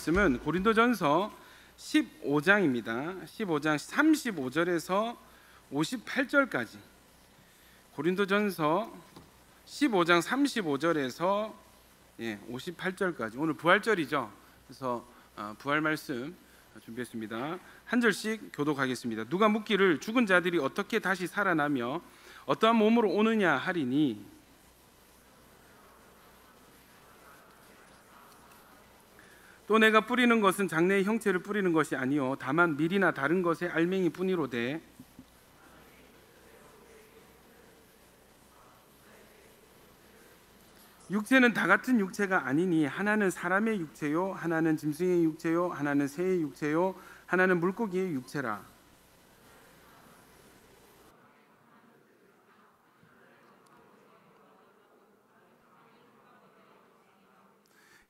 말씀은 고린도전서 15장입니다. 15장 35절에서 58절까지. 고린도전서 15장 35절에서 58절까지. 오늘 부활절이죠. 그래서 부활 말씀 준비했습니다. 한 절씩 교독하겠습니다. 누가 묻기를 죽은 자들이 어떻게 다시 살아나며 어떠한 몸으로 오느냐 하리니, 또 내가 뿌리는 것은 장래의 형체를 뿌리는 것이 아니요 다만 밀이나 다른 것의 알맹이 뿐이로되, 육체는 다 같은 육체가 아니니 하나는 사람의 육체요 하나는 짐승의 육체요 하나는 새의 육체요 하나는 물고기의 육체라.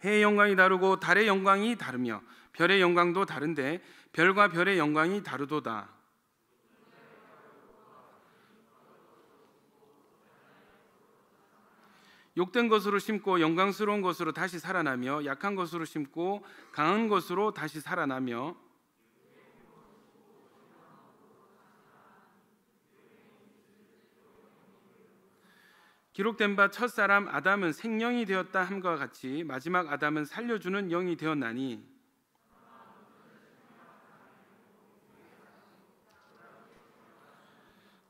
해의 영광이 다르고 달의 영광이 다르며 별의 영광도 다른데 별과 별의 영광이 다르도다. 욕된 것으로 심고 영광스러운 것으로 다시 살아나며, 약한 것으로 심고 강한 것으로 다시 살아나며, 기록된 바 첫사람 아담은 생령이 되었다 함과 같이 마지막 아담은 살려주는 영이 되었나니,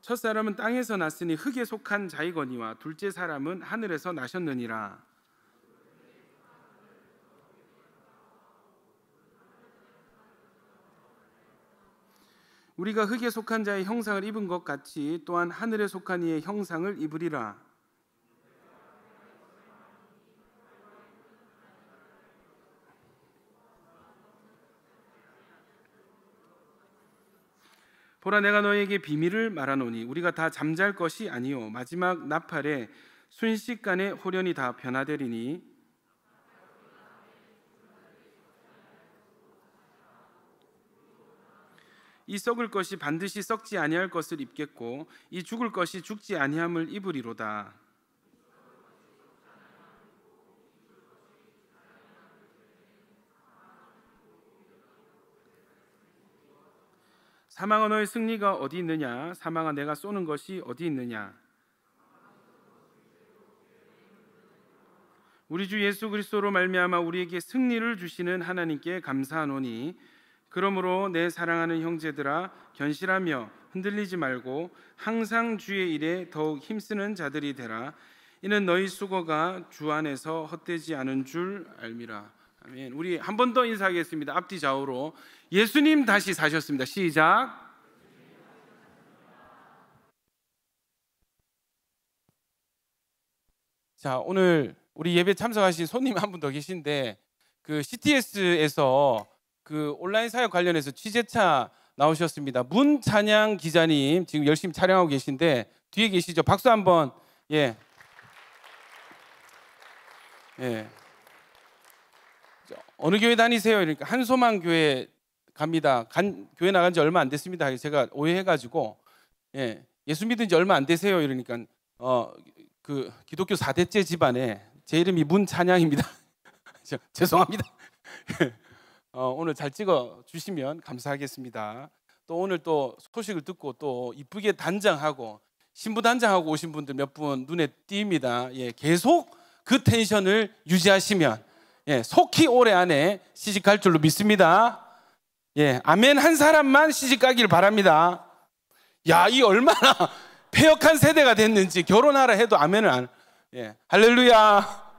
첫사람은 땅에서 났으니 흙에 속한 자이거니와 둘째 사람은 하늘에서 나셨느니라. 우리가 흙에 속한 자의 형상을 입은 것 같이 또한 하늘에 속한 이의 형상을 입으리라. 보라, 내가 너에게 비밀을 말하노니 우리가 다 잠잘 것이 아니요 마지막 나팔에 순식간에 호련히 다 변화되리니, 이 썩을 것이 반드시 썩지 아니할 것을 입겠고 이 죽을 것이 죽지 아니함을 입으리로다. 사망아, 너의 승리가 어디 있느냐? 사망아, 내가 쏘는 것이 어디 있느냐? 우리 주 예수 그리스도로 말미암아 우리에게 승리를 주시는 하나님께 감사하노니, 그러므로 내 사랑하는 형제들아, 견실하며 흔들리지 말고 항상 주의 일에 더욱 힘쓰는 자들이 되라. 이는 너희 수고가 주 안에서 헛되지 않은 줄 알미라. 아멘. 우리 한 번 더 인사하겠습니다. 앞뒤 좌우로. 예수님 다시 사셨습니다. 시작. 자, 오늘 우리 예배 참석하신 손님 한 분 더 계신데, 그 CTS에서 그 온라인 사역 관련해서 취재차 나오셨습니다. 문찬양 기자님 지금 열심히 촬영하고 계신데 뒤에 계시죠? 박수 한번. 예. 어느 교회 다니세요? 그러니까 한소망 교회 갑니다. 교회 나간 지 얼마 안 됐습니다. 제가 오해해가지고, 예수 믿은 지 얼마 안 되세요? 이러니까 그 기독교 4대째 집안에 제 이름이 문찬양입니다. 죄송합니다. 오늘 잘 찍어 주시면 감사하겠습니다. 또 오늘 또 소식을 듣고 또 이쁘게 단장하고 신부 단장하고 오신 분들 몇 분 눈에 띕니다. 계속 그 텐션을 유지하시면 속히 올해 안에 시집갈 줄로 믿습니다. 아멘 한 사람만 시집가기를 바랍니다. 야, 이 얼마나 폐역한 세대가 됐는지, 결혼하라 해도 아멘을 안. 할렐루야.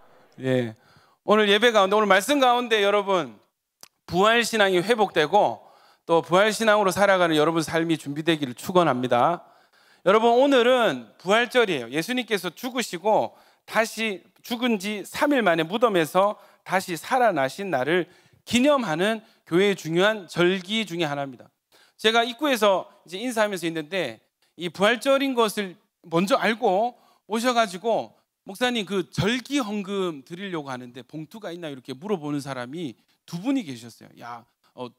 오늘 예배 가운데, 오늘 말씀 가운데 여러분 부활 신앙이 회복되고 또 부활 신앙으로 살아가는 여러분 삶이 준비되기를 축원합니다. 여러분, 오늘은 부활절이에요. 예수님께서 죽으시고 다시 죽은 지 3일 만에 무덤에서 다시 살아나신 날을 기념하는 교회의 중요한 절기 중에 하나입니다. 제가 입구에서 이제 인사하면서 있는데 이 부활절인 것을 먼저 알고 오셔가지고, 목사님 그 절기 헌금 드리려고 하는데 봉투가 있나 이렇게 물어보는 사람이 두 분이 계셨어요. 야,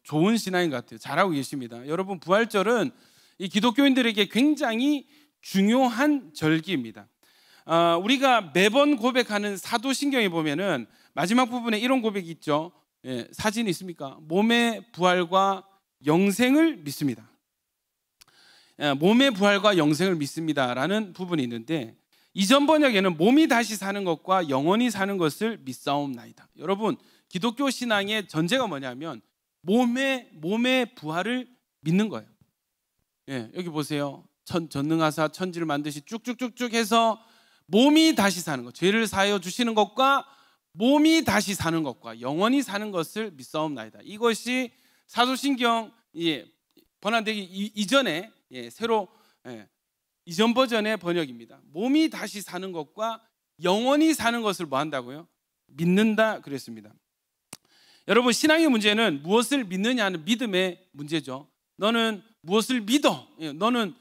좋은 신앙인 것 같아요. 잘하고 계십니다. 여러분, 부활절은 이 기독교인들에게 굉장히 중요한 절기입니다. 우리가 매번 고백하는 사도신경에 보면은 마지막 부분에 이런 고백이 있죠. 사진이 있습니까? 몸의 부활과 영생을 믿습니다. 몸의 부활과 영생을 믿습니다라는 부분이 있는데, 이전 번역에는 몸이 다시 사는 것과 영원히 사는 것을 믿사옵나이다. 여러분, 기독교 신앙의 전제가 뭐냐면 몸의 부활을 믿는 거예요. 여기 보세요. 전능하사 천지를 만드시 쭉쭉쭉쭉 해서 몸이 다시 사는 것, 죄를 사하여 주시는 것과 몸이 다시 사는 것과 영원히 사는 것을 믿사옵나이다. 이것이 사도신경 번안되기 이전에 새로 이전 버전의 번역입니다. 몸이 다시 사는 것과 영원히 사는 것을 뭐 한다고요? 믿는다 그랬습니다. 여러분, 신앙의 문제는 무엇을 믿느냐는 믿음의 문제죠. 너는 무엇을 믿어? 너는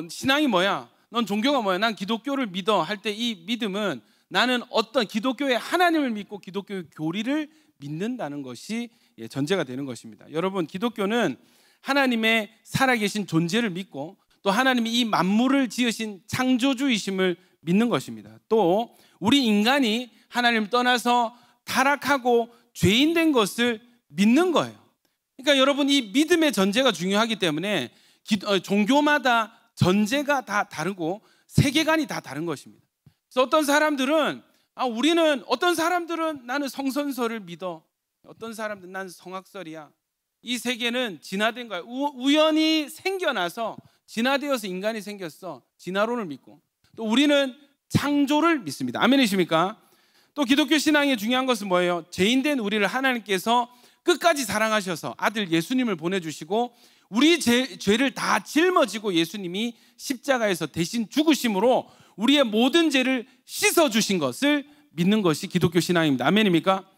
신앙이 뭐야? 넌 종교가 뭐야? 난 기독교를 믿어 할 때 이 믿음은 나는 어떤 기독교의 하나님을 믿고 기독교의 교리를 믿는다는 것이 전제가 되는 것입니다. 여러분, 기독교는 하나님의 살아계신 존재를 믿고 또 하나님이 이 만물을 지으신 창조주이심을 믿는 것입니다. 또 우리 인간이 하나님을 떠나서 타락하고 죄인 된 것을 믿는 거예요. 그러니까 여러분, 이 믿음의 전제가 중요하기 때문에 종교마다 전제가 다 다르고 세계관이 다 다른 것입니다. 그래서 어떤 사람들은 나는 성선설을 믿어, 어떤 사람들은 난 성악설이야. 이 세계는 진화된 거야. 우연히 생겨나서 진화되어서 인간이 생겼어. 진화론을 믿고, 또 우리는 창조를 믿습니다. 아멘이십니까? 또 기독교 신앙의 중요한 것은 뭐예요? 죄인된 우리를 하나님께서 끝까지 사랑하셔서 아들 예수님을 보내주시고 우리 죄를 다 짊어지고 예수님이 십자가에서 대신 죽으심으로 우리의 모든 죄를 씻어주신 것을 믿는 것이 기독교 신앙입니다. 아멘입니까?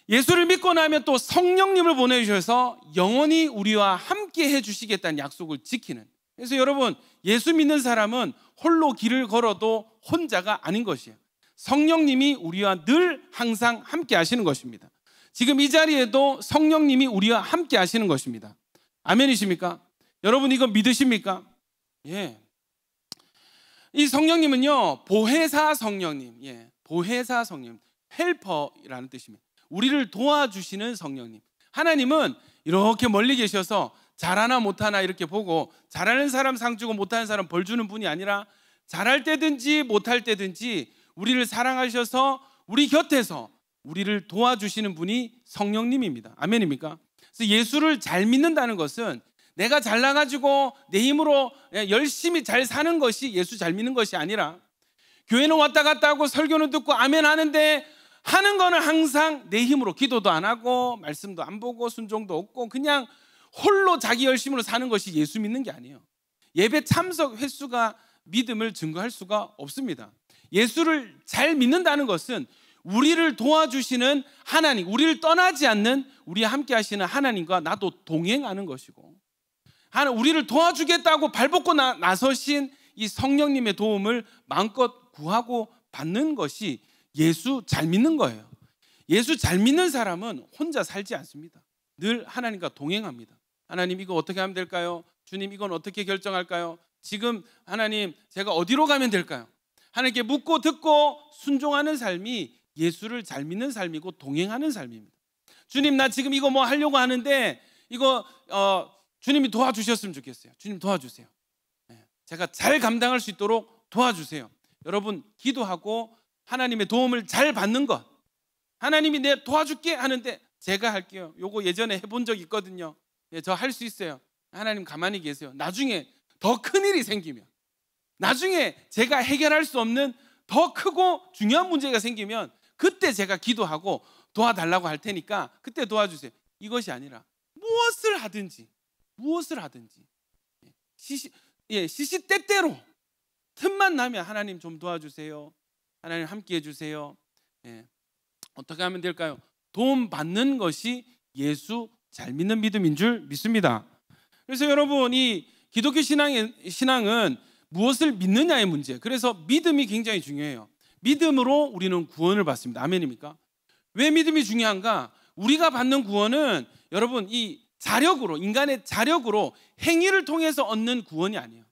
예수를 믿고 나면 또 성령님을 보내주셔서 영원히 우리와 함께 해주시겠다는 약속을 지키는, 그래서 여러분, 예수 믿는 사람은 홀로 길을 걸어도 혼자가 아닌 것이에요. 성령님이 우리와 늘 항상 함께 하시는 것입니다. 지금 이 자리에도 성령님이 우리와 함께 하시는 것입니다. 아멘이십니까? 여러분, 이거 믿으십니까? 이 성령님은요, 보혜사 성령님, 보혜사 성령, 헬퍼라는 뜻입니다. 우리를 도와주시는 성령님. 하나님은 이렇게 멀리 계셔서 잘하나 못하나 이렇게 보고 잘하는 사람 상 주고 못하는 사람 벌 주는 분이 아니라 잘할 때든지 못할 때든지 우리를 사랑하셔서 우리 곁에서 우리를 도와주시는 분이 성령님입니다. 아멘입니까? 그래서 예수를 잘 믿는다는 것은 내가 잘나가지고 내 힘으로 열심히 잘 사는 것이 예수 잘 믿는 것이 아니라, 교회는 왔다 갔다 하고 설교는 듣고 아멘 하는데 하는 거는 항상 내 힘으로 기도도 안 하고 말씀도 안 보고 순종도 없고 그냥 홀로 자기 열심으로 사는 것이 예수 믿는 게 아니에요. 예배 참석 횟수가 믿음을 증거할 수가 없습니다. 예수를 잘 믿는다는 것은 우리를 도와주시는 하나님, 우리를 떠나지 않는 우리와 함께 하시는 하나님과 나도 동행하는 것이고, 우리를 도와주겠다고 발벗고 나서신 이 성령님의 도움을 마음껏 구하고 받는 것이 예수 잘 믿는 거예요. 예수 잘 믿는 사람은 혼자 살지 않습니다. 늘 하나님과 동행합니다. 하나님, 이거 어떻게 하면 될까요? 주님, 이건 어떻게 결정할까요? 지금 하나님, 제가 어디로 가면 될까요? 하나님께 묻고 듣고 순종하는 삶이 예수를 잘 믿는 삶이고 동행하는 삶입니다. 주님, 나 지금 이거 뭐 하려고 하는데 이거 주님이 도와주셨으면 좋겠어요. 주님 도와주세요. 제가 잘 감당할 수 있도록 도와주세요. 여러분, 기도하고 하나님의 도움을 잘 받는 것, 하나님이 내 도와줄게 하는데 제가 할게요. 요거 예전에 해본 적 있거든요. 저 할 수 있어요. 하나님 가만히 계세요. 나중에 더 큰 일이 생기면, 나중에 제가 해결할 수 없는 더 크고 중요한 문제가 생기면 그때 제가 기도하고 도와달라고 할 테니까 그때 도와주세요. 이것이 아니라 무엇을 하든지 시시때때로 틈만 나면 하나님 좀 도와주세요. 하나님 함께 해주세요. 어떻게 하면 될까요? 도움 받는 것이 예수 잘 믿는 믿음인 줄 믿습니다. 그래서 여러분, 이 기독교 신앙은 무엇을 믿느냐의 문제. 그래서 믿음이 굉장히 중요해요. 믿음으로 우리는 구원을 받습니다. 아멘입니까? 왜 믿음이 중요한가? 우리가 받는 구원은 여러분, 이 자력으로, 인간의 자력으로 행위를 통해서 얻는 구원이 아니에요.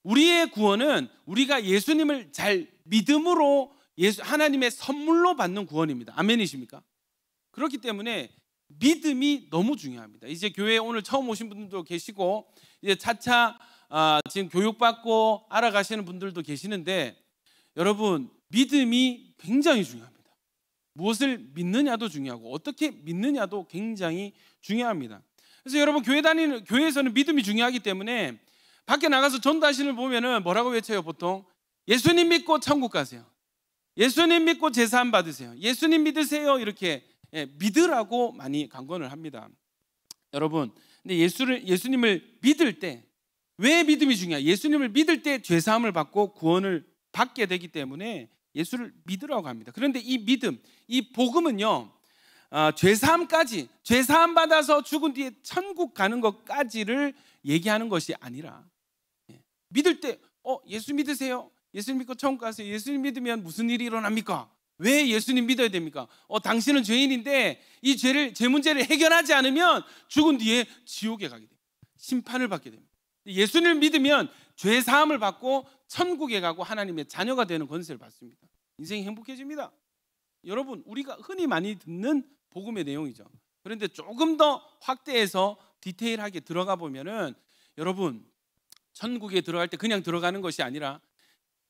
우리의 구원은 우리가 예수님을 잘 믿음으로 하나님의 선물로 받는 구원입니다. 아멘이십니까? 그렇기 때문에 믿음이 너무 중요합니다. 이제 교회에 오늘 처음 오신 분들도 계시고 이제 차차 지금 교육받고 알아가시는 분들도 계시는데 여러분 믿음이 굉장히 중요합니다. 무엇을 믿느냐도 중요하고 어떻게 믿느냐도 굉장히 중요합니다. 그래서 여러분 교회에서는 믿음이 중요하기 때문에 밖에 나가서 전도하시는 보면은 뭐라고 외쳐요? 보통 예수님 믿고 천국 가세요. 예수님 믿고 제사함 받으세요. 예수님 믿으세요. 이렇게 믿으라고 많이 강권을 합니다. 여러분, 근데 예수님을 믿을 때 왜 믿음이 중요해요? 예수님을 믿을 때 죄사함을 받고 구원을 받게 되기 때문에 예수를 믿으라고 합니다. 그런데 이 믿음, 이 복음은요, 죄사함 받아서 죽은 뒤에 천국 가는 것까지를 얘기하는 것이 아니라 믿을 때 예수 믿으세요. 예수님 믿고 천국 가세요. 예수님 믿으면 무슨 일이 일어납니까? 왜 예수님 믿어야 됩니까? 당신은 죄인인데 이 죄 문제를 해결하지 않으면 죽은 뒤에 지옥에 가게 됩니다. 심판을 받게 됩니다. 예수님을 믿으면 죄 사함을 받고 천국에 가고 하나님의 자녀가 되는 권세를 받습니다. 인생이 행복해집니다. 여러분, 우리가 흔히 많이 듣는 복음의 내용이죠. 그런데 조금 더 확대해서 디테일하게 들어가 보면은 여러분, 천국에 들어갈 때 그냥 들어가는 것이 아니라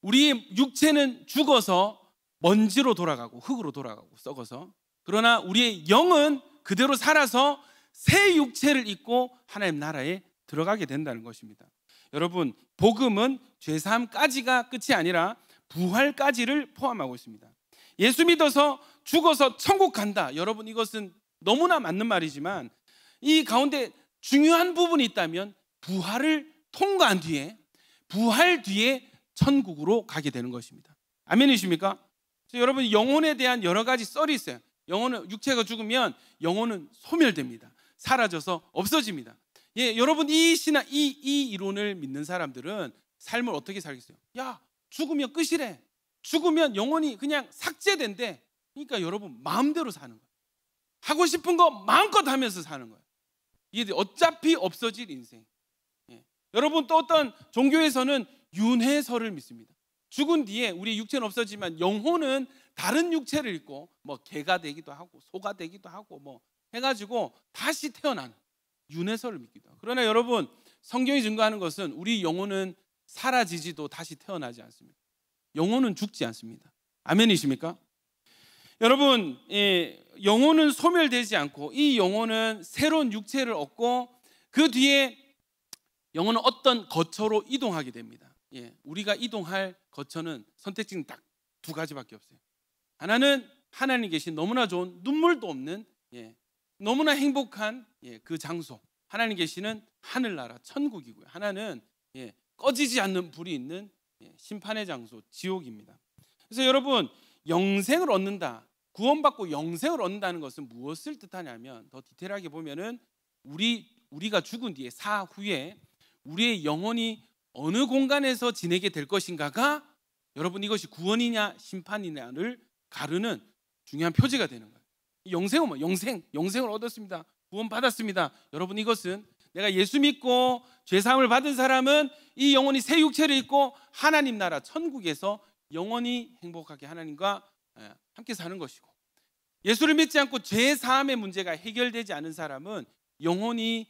우리의 육체는 죽어서 먼지로 돌아가고 흙으로 돌아가고 썩어서, 그러나 우리의 영은 그대로 살아서 새 육체를 입고 하나님 나라에 들어가게 된다는 것입니다. 여러분, 복음은 죄사함까지가 끝이 아니라 부활까지를 포함하고 있습니다. 예수 믿어서 죽어서 천국 간다. 여러분, 이것은 너무나 맞는 말이지만 이 가운데 중요한 부분이 있다면 부활을 통과한 뒤에, 부활 뒤에 천국으로 가게 되는 것입니다. 아멘이십니까? 여러분, 영혼에 대한 여러 가지 썰이 있어요. 영혼은, 육체가 죽으면 영혼은 소멸됩니다. 사라져서 없어집니다. 여러분, 이 이론을 믿는 사람들은 삶을 어떻게 살겠어요? 야, 죽으면 끝이래. 죽으면 영혼이 그냥 삭제된대. 그러니까 여러분, 마음대로 사는 거예요. 하고 싶은 거 마음껏 하면서 사는 거예요. 이게 어차피 없어질 인생. 여러분, 또 어떤 종교에서는 윤회설을 믿습니다. 죽은 뒤에 우리 육체는 없어지만 영혼은 다른 육체를 입고 개가 되기도 하고 소가 되기도 하고 해가지고 다시 태어나는 윤회설을 믿기도 하고. 그러나 여러분, 성경이 증거하는 것은 우리 영혼은 사라지지도 다시 태어나지 않습니다. 영혼은 죽지 않습니다. 아멘이십니까? 여러분, 영혼은 소멸되지 않고 이 영혼은 새로운 육체를 얻고 그 뒤에 영혼은 어떤 거처로 이동하게 됩니다. 우리가 이동할 거처는 선택지는 딱 두 가지밖에 없어요. 하나는 하나님 계신 너무나 좋은 눈물도 없는 너무나 행복한 그 장소, 하나님 계시는 하늘나라 천국이고요. 하나는 꺼지지 않는 불이 있는 심판의 장소 지옥입니다. 그래서 여러분, 영생을 얻는다, 구원받고 영생을 얻는다는 것은 무엇을 뜻하냐면 더 디테일하게 보면은 우리가 죽은 뒤에 사후에 우리의 영혼이 어느 공간에서 지내게 될 것인가가 여러분, 이것이 구원이냐 심판이냐를 가르는 중요한 표지가 되는 거예요. 영생은 영생을 얻었습니다. 구원 받았습니다. 여러분, 이것은 내가 예수 믿고 죄사함을 받은 사람은 이 영혼이 새 육체를 입고 하나님 나라 천국에서 영원히 행복하게 하나님과 함께 사는 것이고, 예수를 믿지 않고 죄사함의 문제가 해결되지 않은 사람은 영혼이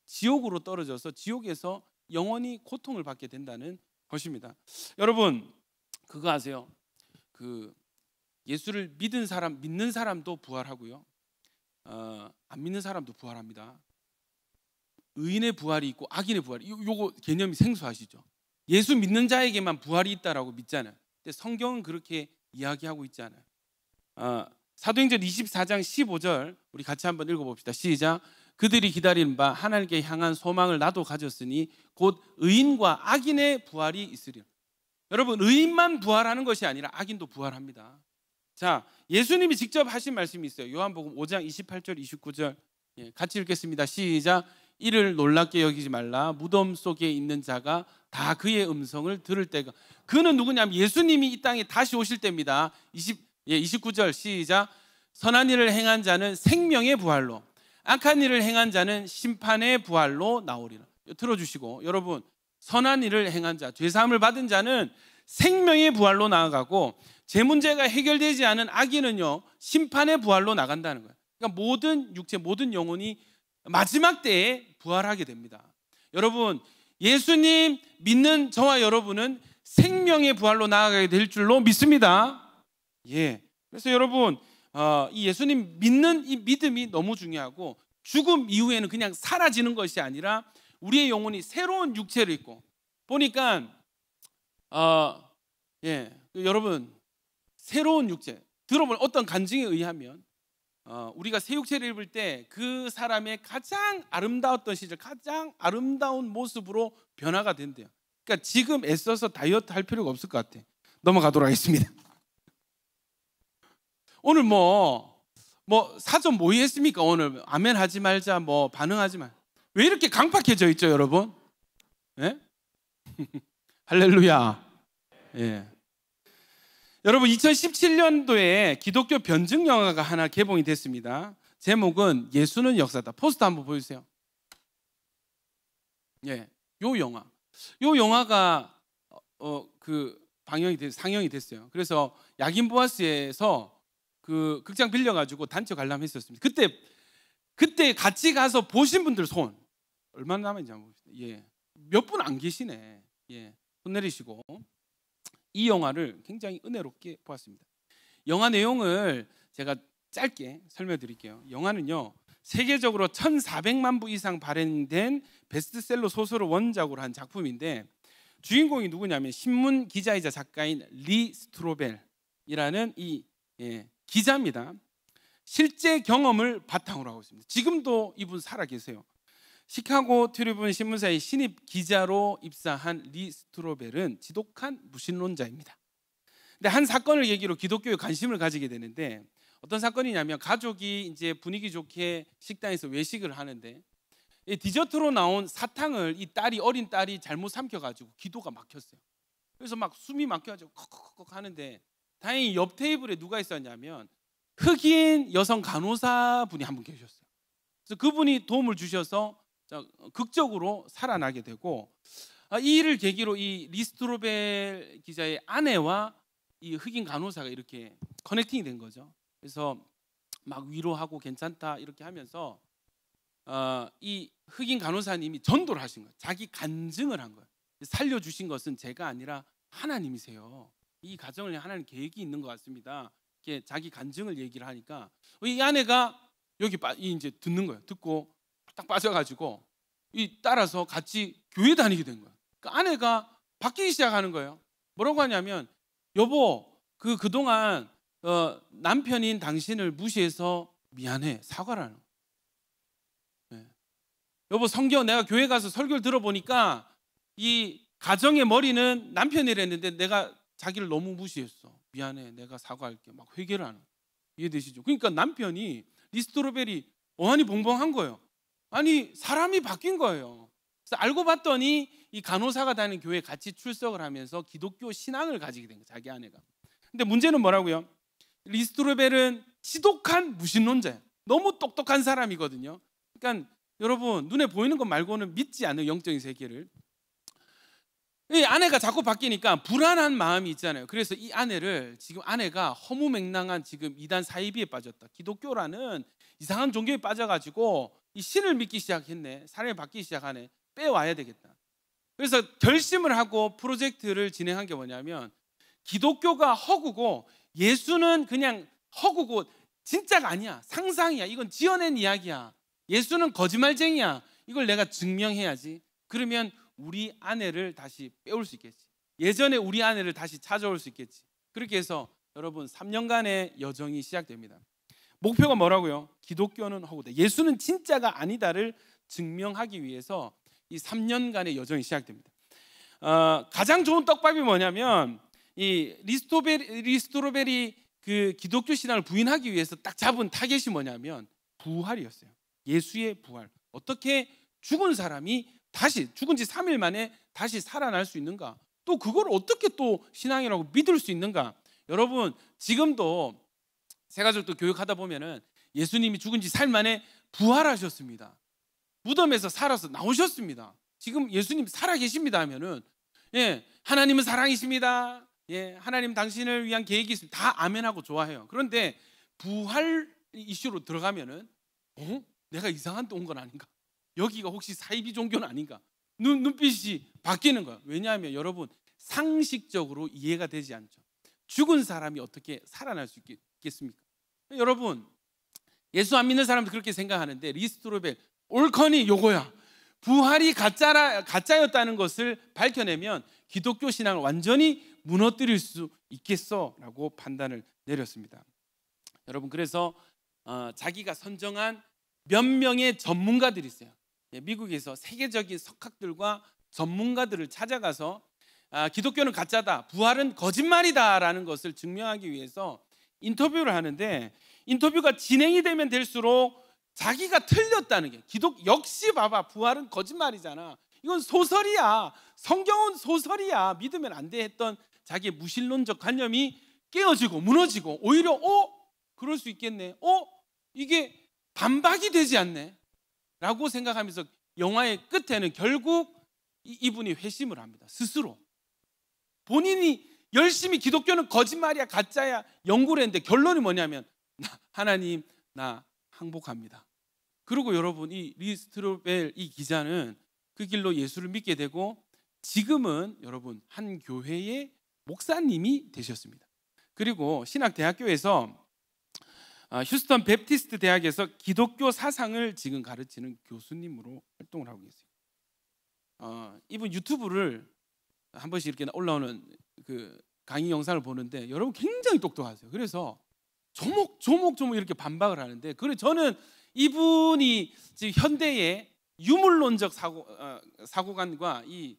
지옥으로 떨어져서 지옥에서 영원히 고통을 받게 된다는 것입니다. 여러분, 그거 아세요? 예수를 믿는 사람도 부활하고요, 안 믿는 사람도 부활합니다. 의인의 부활이 있고 악인의 부활이, 요거 개념이 생소하시죠? 예수 믿는 자에게만 부활이 있다라고 믿잖아요. 근데 성경은 그렇게 이야기하고 있지 않아요. 사도행전 24장 15절 우리 같이 한번 읽어봅시다. 시작. 그들이 기다리는 바 하나님께 향한 소망을 나도 가졌으니 곧 의인과 악인의 부활이 있으리라. 여러분, 의인만 부활하는 것이 아니라 악인도 부활합니다. 자, 예수님이 직접 하신 말씀이 있어요. 요한복음 5장 28절 29절 같이 읽겠습니다. 시작. 이를 놀랍게 여기지 말라. 무덤 속에 있는 자가 다 그의 음성을 들을 때가. 그는 누구냐면 예수님이 이 땅에 다시 오실 때입니다. 29절 시작. 선한 일을 행한 자는 생명의 부활로, 악한 일을 행한 자는 심판의 부활로 나오리라. 들어주시고, 여러분, 선한 일을 행한 자, 죄사함을 받은 자는 생명의 부활로 나아가고, 제 문제가 해결되지 않은 악인은요 심판의 부활로 나간다는 거예요. 그러니까 모든 육체, 모든 영혼이 마지막 때에 부활하게 됩니다. 여러분, 예수님 믿는 저와 여러분은 생명의 부활로 나아가게 될 줄로 믿습니다. 예. 그래서 여러분, 이 예수님 믿는 이 믿음이 너무 중요하고, 죽음 이후에는 그냥 사라지는 것이 아니라 우리의 영혼이 새로운 육체를 입고, 보니까 여러분, 새로운 육체, 들어보면 어떤 간증에 의하면 우리가 새 육체를 입을 때 그 사람의 가장 아름다웠던 시절, 가장 아름다운 모습으로 변화가 된대요. 그러니까 지금 애써서 다이어트 할 필요가 없을 것 같아. 넘어가도록 하겠습니다. 오늘 뭐 사전 모의했습니까? 오늘 아멘 하지 말자, 뭐 반응하지 말. 왜 이렇게 강팍해져 있죠, 여러분? 예? 할렐루야. 예. 여러분, 2017년도에 기독교 변증 영화가 하나 개봉이 됐습니다. 제목은 예수는 역사다. 포스터 한번 보여주세요. 예, 요 영화가 상영이 됐어요. 그래서 야긴 보아스에서 그 극장 빌려가지고 단체 관람했었습니다. 그때 같이 가서 보신 분들 손 얼마나 남았는지 한번 봅시다. 예, 몇 분 안 계시네. 예, 손 내리시고. 이 영화를 굉장히 은혜롭게 보았습니다. 영화 내용을 제가 짧게 설명드릴게요. 영화는요, 세계적으로 1,400만 부 이상 발행된 베스트셀러 소설을 원작으로 한 작품인데, 주인공이 누구냐면 신문 기자이자 작가인 리 스트로벨이라는 이 기자입니다. 실제 경험을 바탕으로 하고 있습니다. 지금도 이분 살아 계세요. 시카고 트리뷴 신문사의 신입 기자로 입사한 리 스트로벨은 지독한 무신론자입니다. 근데 한 사건을 계기로 기독교에 관심을 가지게 되는데, 어떤 사건이냐면 가족이 이제 분위기 좋게 식당에서 외식을 하는데 이 디저트로 나온 사탕을 어린 딸이 잘못 삼켜가지고 기도가 막혔어요. 그래서 막 숨이 막혀가지고 컥컥컥 하는데, 다행히 옆 테이블에 누가 있었냐면 흑인 여성 간호사 분이 한 분 계셨어요. 그래서 그분이 도움을 주셔서 극적으로 살아나게 되고, 이 일을 계기로 이 리스트로벨 기자의 아내와 이 흑인 간호사가 이렇게 커넥팅이 된 거죠. 그래서 막 위로하고 괜찮다 이렇게 하면서 이 흑인 간호사님이 전도를 하신 거예요. 자기 간증을 한 거예요. 살려주신 것은 제가 아니라 하나님이세요. 이 가정을 하나님 계획이 있는 것 같습니다. 이렇게 자기 간증을 얘기를 하니까 이 아내가 여기 이제 듣는 거예요. 듣고 딱 빠져가지고 따라서 같이 교회 다니게 된 거예요. 그러니까 아내가 바뀌기 시작하는 거예요. 뭐라고 하냐면, 여보, 그동안 남편인 당신을 무시해서 미안해, 사과를 하는 거예요. 네. 여보, 내가 교회 가서 설교를 들어보니까 이 가정의 머리는 남편이랬는데 내가 자기를 너무 무시했어. 미안해, 내가 사과할게. 막 회개를 하는 거예요. 이해되시죠? 그러니까 남편이 리스트로벨이 어안이 봉봉한 거예요. 아니, 사람이 바뀐 거예요. 그래서 알고 봤더니 이 간호사가 다니는 교회에 같이 출석을 하면서 기독교 신앙을 가지게 된 거예요, 자기 아내가. 근데 문제는 뭐라고요? 리스트로벨은 지독한 무신론자예요. 너무 똑똑한 사람이거든요. 그러니까 여러분, 눈에 보이는 것 말고는 믿지 않는 영적인 세계를. 이 아내가 자꾸 바뀌니까 불안한 마음이 있잖아요. 그래서 이 아내를, 지금 아내가 허무맹랑한 지금 이단 사이비에 빠졌다, 기독교라는 이상한 종교에 빠져가지고 이 신을 믿기 시작했네, 사람이 바뀌기 시작하네, 빼와야 되겠다. 그래서 결심을 하고 프로젝트를 진행한 게 뭐냐면, 기독교가 허구고 예수는 그냥 허구고 진짜가 아니야, 상상이야, 이건 지어낸 이야기야, 예수는 거짓말쟁이야, 이걸 내가 증명해야지. 그러면 우리 아내를 다시 빼올 수 있겠지, 예전에 우리 아내를 다시 찾아올 수 있겠지. 그렇게 해서 여러분 3년간의 여정이 시작됩니다. 목표가 뭐라고요? 기독교는 허구다, 예수는 진짜가 아니다를 증명하기 위해서 이 3년간의 여정이 시작됩니다. 가장 좋은 떡밥이 뭐냐면, 이 리스토로벨이 그 기독교 신앙을 부인하기 위해서 딱 잡은 타겟이 뭐냐면 부활이었어요. 예수의 부활. 어떻게 죽은 사람이 다시, 죽은 지 3일 만에 다시 살아날 수 있는가? 또 그걸 어떻게 또 신앙이라고 믿을 수 있는가? 여러분, 지금도 새가족도 교육하다 보면은 예수님이 죽은 지 4일 만에 부활하셨습니다. 무덤에서 살아서 나오셨습니다. 지금 예수님 살아 계십니다 하면은 예, 하나님은 사랑이십니다. 예, 하나님 당신을 위한 계획이 있습니다. 다 아멘하고 좋아해요. 그런데 부활 이슈로 들어가면은 내가 이상한 데 온 건 아닌가? 여기가 혹시 사이비 종교는 아닌가? 눈빛이 바뀌는 거예요. 왜냐하면 여러분 상식적으로 이해가 되지 않죠. 죽은 사람이 어떻게 살아날 수 있겠습니까? 여러분 예수 안 믿는 사람도 그렇게 생각하는데 리스토로벨 옳거니 요거야. 부활이 가짜였다는 것을 밝혀내면 기독교 신앙을 완전히 무너뜨릴 수 있겠어라고 판단을 내렸습니다. 여러분 그래서 자기가 선정한 몇 명의 전문가들이 있어요. 미국에서 세계적인 석학들과 전문가들을 찾아가서 기독교는 가짜다, 부활은 거짓말이다라는 것을 증명하기 위해서 인터뷰를 하는데 인터뷰가 진행이 되면 될수록 자기가 틀렸다는 게 역시 봐봐 부활은 거짓말이잖아. 이건 소설이야. 성경은 소설이야. 믿으면 안 돼 했던 자기의 무신론적 관념이 깨어지고 무너지고 오히려 그럴 수 있겠네. 이게 반박이 되지 않네. 라고 생각하면서 영화의 끝에는 결국 이분이 회심을 합니다. 스스로. 본인이 열심히 기독교는 거짓말이야 가짜야 연구를 했는데 결론이 뭐냐면 하나님 나 항복합니다. 그리고 여러분 이 리스트로벨 이 기자는 그 길로 예수를 믿게 되고 지금은 여러분 한 교회의 목사님이 되셨습니다. 그리고 신학대학교에서 휴스턴 베프티스트 대학에서 기독교 사상을 지금 가르치는 교수님으로 활동을 하고 계세요. 이분 유튜브를 한 번씩 이렇게 올라오는 그 강의 영상을 보는데 여러분 굉장히 똑똑하세요. 그래서 조목 이렇게 반박을 하는데 그래 저는 이분이 지금 현대의 유물론적 사고관과 이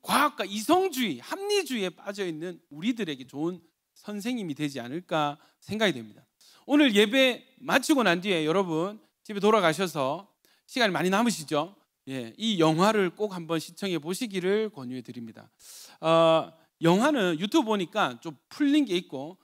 과학과 이성주의, 합리주의에 빠져 있는 우리들에게 좋은 선생님이 되지 않을까 생각이 됩니다. 오늘 예배 마치고 난 뒤에 여러분 집에 돌아가셔서 시간이 많이 남으시죠? 예, 이 영화를 꼭 한번 시청해 보시기를 권유해 드립니다. 영화는 유튜브 보니까 좀 풀린 게 있고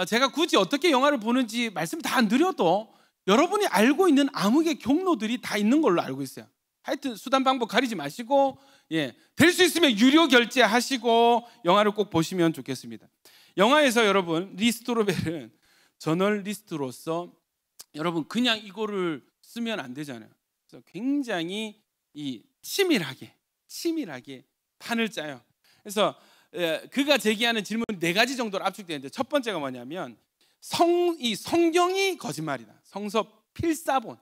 제가 굳이 어떻게 영화를 보는지 말씀 다 안 드려도 여러분이 알고 있는 암흑의 경로들이 다 있는 걸로 알고 있어요. 하여튼 수단 방법 가리지 마시고 될 수 있으면 유료 결제하시고 영화를 꼭 보시면 좋겠습니다. 영화에서 여러분 리스토로벨은 저널리스트로서 여러분 그냥 이거를 쓰면 안 되잖아요. 그래서 굉장히 치밀하게 판을 짜요. 그래서 그가 제기하는 질문이 4가지 정도로 압축되는데 첫 번째가 뭐냐면 이 성경이 거짓말이다. 성서 필사본.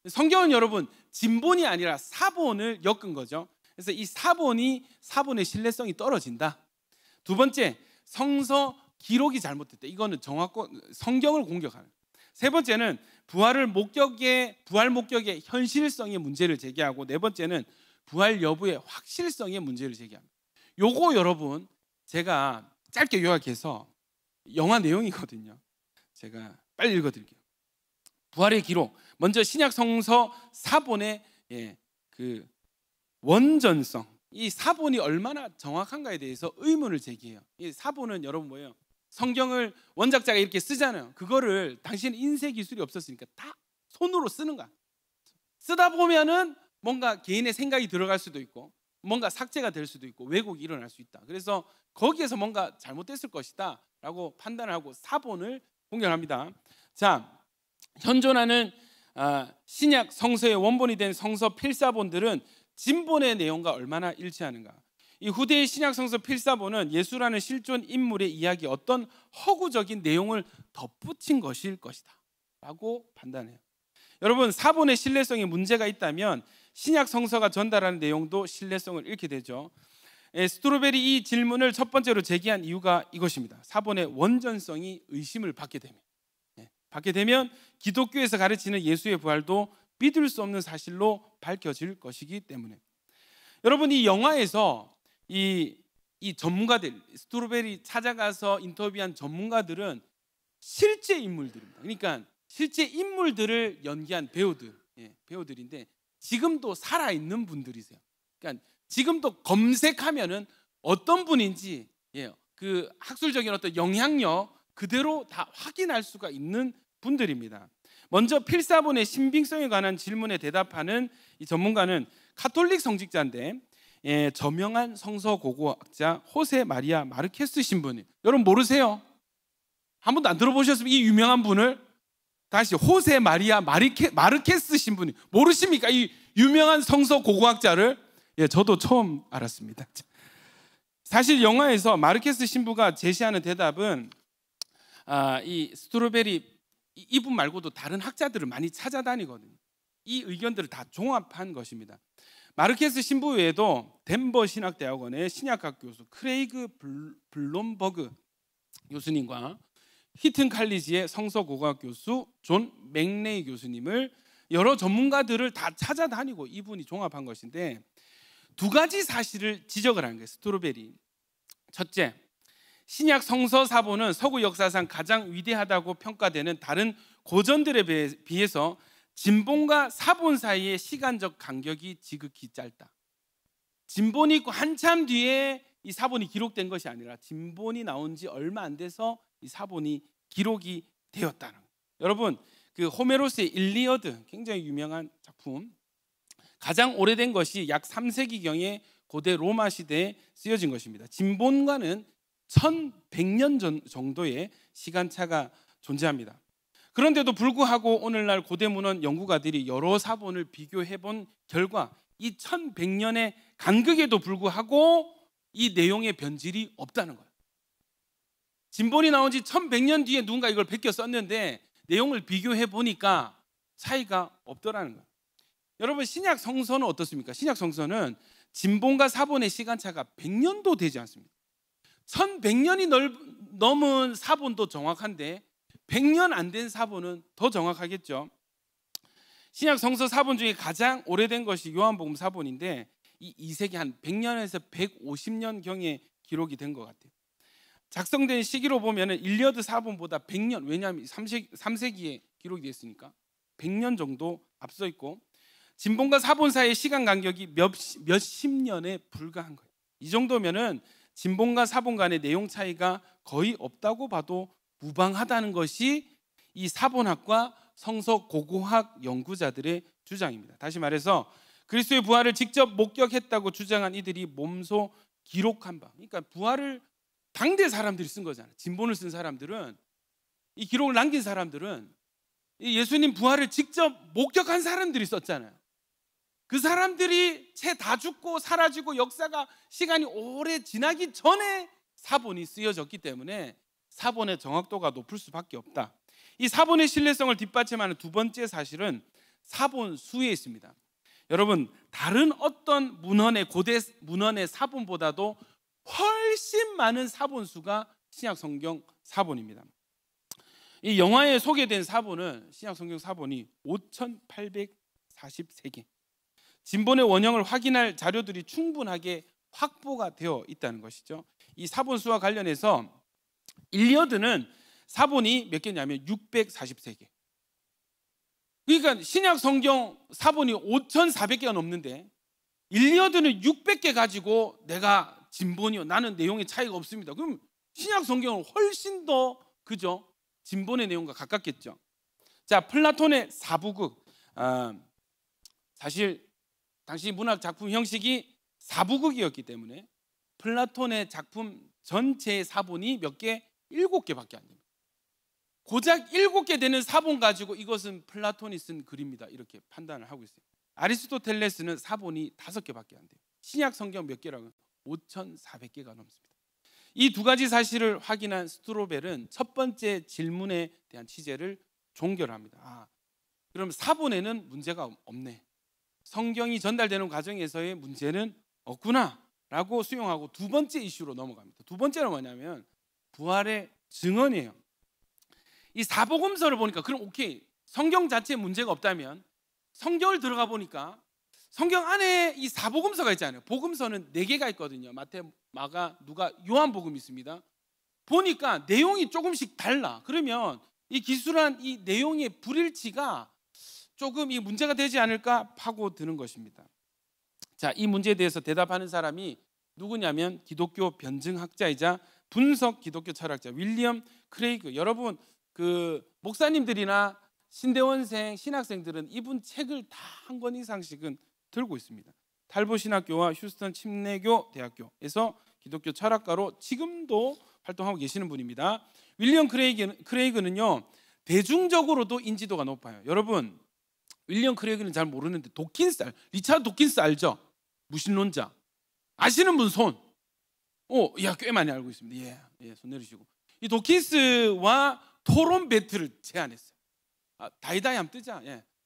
성경은 여러분 진본이 아니라 사본을 엮은 거죠. 그래서 이 사본의 신뢰성이 떨어진다. 두 번째, 성서 기록이 잘못됐다. 이거는 성경을 공격하는. 세 번째는 부활 목적의 현실성의 문제를 제기하고 네 번째는 부활 여부의 확실성의 문제를 제기합니다. 요거 여러분 제가 짧게 요약해서 영화 내용이거든요. 제가 빨리 읽어드릴게요. 부활의 기록. 먼저 신약 성서 사본의 그 원전성, 이 사본이 얼마나 정확한가에 대해서 의문을 제기해요. 이 사본은 여러분 뭐예요? 성경을 원작자가 이렇게 쓰잖아요. 그거를 당신은 인쇄 기술이 없었으니까 다 손으로 쓰는 거야. 쓰다 보면은 뭔가 개인의 생각이 들어갈 수도 있고 뭔가 삭제가 될 수도 있고 왜곡이 일어날 수 있다. 그래서 거기에서 뭔가 잘못됐을 것이다 라고 판단을 하고 사본을 공격합니다. 자, 현존하는 신약 성서의 원본이 된 성서 필사본들은 진본의 내용과 얼마나 일치하는가. 이 후대의 신약 성서 필사본은 예수라는 실존 인물의 이야기에 어떤 허구적인 내용을 덧붙인 것일 것이다 라고 판단해요. 여러분 사본의 신뢰성에 문제가 있다면 신약 성서가 전달하는 내용도 신뢰성을 잃게 되죠. 스트로벨이 이 질문을 첫 번째로 제기한 이유가 이것입니다. 사본의 원전성이 의심을 받게 되면 기독교에서 가르치는 예수의 부활도 믿을 수 없는 사실로 밝혀질 것이기 때문에. 여러분 이 영화에서 이 전문가들, 스트로벨이 찾아가서 인터뷰한 전문가들은 실제 인물들입니다. 그러니까 실제 인물들을 연기한 배우들인데 지금도 살아있는 분들이세요. 그러니까 지금도 검색하면은 어떤 분인지 그 학술적인 어떤 영향력 그대로 다 확인할 수가 있는 분들입니다. 먼저 필사본의 신빙성에 관한 질문에 대답하는 이 전문가는 가톨릭 성직자인데 저명한 성서 고고학자 호세 마리아 마르케스 신부님. 여러분 모르세요? 한 번도 안 들어보셨으면 이 유명한 분을 다시 호세 마리아 마르케스 신부님 모르십니까? 이 유명한 성서 고고학자를. 저도 처음 알았습니다. 사실 영화에서 마르케스 신부가 제시하는 대답은 이 스트로베리 이분 말고도 다른 학자들을 많이 찾아다니거든요. 이 의견들을 다 종합한 것입니다. 마르케스 신부 외에도 덴버 신학대학원의 신약학 교수 크레이그 블롬버그 교수님과 히튼 칼리지의 성서고고학 교수 존 맥레이 교수님을 여러 전문가들을 다 찾아다니고 이분이 종합한 것인데 두 가지 사실을 지적을 하는 거예요. 스트로베리. 첫째, 신약 성서 사본은 서구 역사상 가장 위대하다고 평가되는 다른 고전들에 비해서 진본과 사본 사이의 시간적 간격이 지극히 짧다. 진본이 있고 한참 뒤에 이 사본이 기록된 것이 아니라 진본이 나온 지 얼마 안 돼서 이 사본이 기록이 되었다는 거예요. 여러분, 그 호메로스의 일리어드 굉장히 유명한 작품, 가장 오래된 것이 약 3세기경에 고대 로마 시대에 쓰여진 것입니다. 진본과는 1100년 정도의 시간차가 존재합니다. 그런데도 불구하고 오늘날 고대 문헌 연구가들이 여러 사본을 비교해 본 결과 이 1100년의 간극에도 불구하고 이 내용의 변질이 없다는 거예요. 진본이 나온 지 1100년 뒤에 누군가 이걸 베껴 썼는데 내용을 비교해 보니까 차이가 없더라는 거예요. 여러분, 신약 성서는 어떻습니까? 신약 성서는 진본과 사본의 시간차가 100년도 되지 않습니다. 1100년이 넘은 사본도 정확한데 100년 안 된 사본은 더 정확하겠죠. 신약 성서 사본 중에 가장 오래된 것이 요한복음 사본인데 이 2세기 한 100년에서 150년 경에 기록이 된 것 같아요. 작성된 시기로 보면 일리어드 사본보다 100년, 왜냐하면 3세기에 기록이 됐으니까 100년 정도 앞서 있고 진본과 사본 사이의 시간 간격이 몇십 년에 불과한 거예요. 이 정도면은 진본과 사본 간의 내용 차이가 거의 없다고 봐도 무방하다는 것이 이 사본학과 성서 고고학 연구자들의 주장입니다. 다시 말해서 그리스도의 부활을 직접 목격했다고 주장한 이들이 몸소 기록한 바, 그러니까 부활을 당대 사람들이 쓴 거잖아요. 진본을 쓴 사람들은, 이 기록을 남긴 사람들은 예수님 부활을 직접 목격한 사람들이 썼잖아요. 그 사람들이 채 다 죽고 사라지고 역사가 시간이 오래 지나기 전에 사본이 쓰여졌기 때문에 사본의 정확도가 높을 수밖에 없다. 이 사본의 신뢰성을 뒷받침하는 두 번째 사실은 사본 수에 있습니다. 여러분, 다른 어떤 문헌의 고대 문헌의 사본보다도 훨씬 많은 사본 수가 신약 성경 사본입니다. 이 영화에 소개된 사본은 신약 성경 사본이 5,843개. 진본의 원형을 확인할 자료들이 충분하게 확보가 되어 있다는 것이죠. 이 사본 수와 관련해서 일리어드는 사본이 몇 개냐면 643개. 그러니까 신약 성경 사본이 5,400개가 넘는데 일리어드는 600개 가지고 내가 진본이요, 나는 내용의 차이가 없습니다. 그럼 신약 성경은 훨씬 더 그죠? 진본의 내용과 가깝겠죠. 자, 플라톤의 사부극. 사실 당시 문학 작품 형식이 사부극이었기 때문에 플라톤의 작품 전체의 사본이 몇 개? 7개밖에 안 됩니다. 고작 7개 되는 사본 가지고 이것은 플라톤이 쓴 글입니다, 이렇게 판단을 하고 있어요. 아리스토텔레스는 사본이 5개밖에 안 돼요. 신약 성경 몇 개라고요? 5,400개가 넘습니다. 이 두 가지 사실을 확인한 스트로벨은 첫 번째 질문에 대한 취재를 종결합니다. 그럼 사본에는 문제가 없네, 성경이 전달되는 과정에서의 문제는 없구나 라고 수용하고 두 번째 이슈로 넘어갑니다. 두 번째는 뭐냐면 부활의 증언이에요. 이 사복음서를 보니까 그럼 오케이, 성경 자체에 문제가 없다면 성경을 들어가 보니까 성경 안에 이 사복음서가 있잖아요. 복음서는 4개가 있거든요. 마태, 마가, 누가, 요한복음이 있습니다. 보니까 내용이 조금씩 달라. 그러면 이 기술한 이 내용의 불일치가 조금 이 문제가 되지 않을까 파고드는 것입니다. 자, 이 문제에 대해서 대답하는 사람이 누구냐면 기독교 변증학자이자 분석 기독교 철학자 윌리엄 크레이그. 여러분, 그 목사님들이나 신대원생, 신학생들은 이분 책을 다 한 권 이상씩은 들고 있습니다. 탈보신학교와 휴스턴 침례교 대학교에서 기독교 철학가로 지금도 활동하고 계시는 분입니다. 윌리엄 크레이그는요, 대중적으로도 인지도가 높아요. 여러분, 윌리엄 크레이그는 잘 모르는데 리차드 도킨스 알죠? 무신론자. 아시는 분 손. 꽤 많이 알고 있습니다. 손 내리시고. 이 도킨스와 토론 배틀을 제안했어요. 다이다이 하면 뜨자.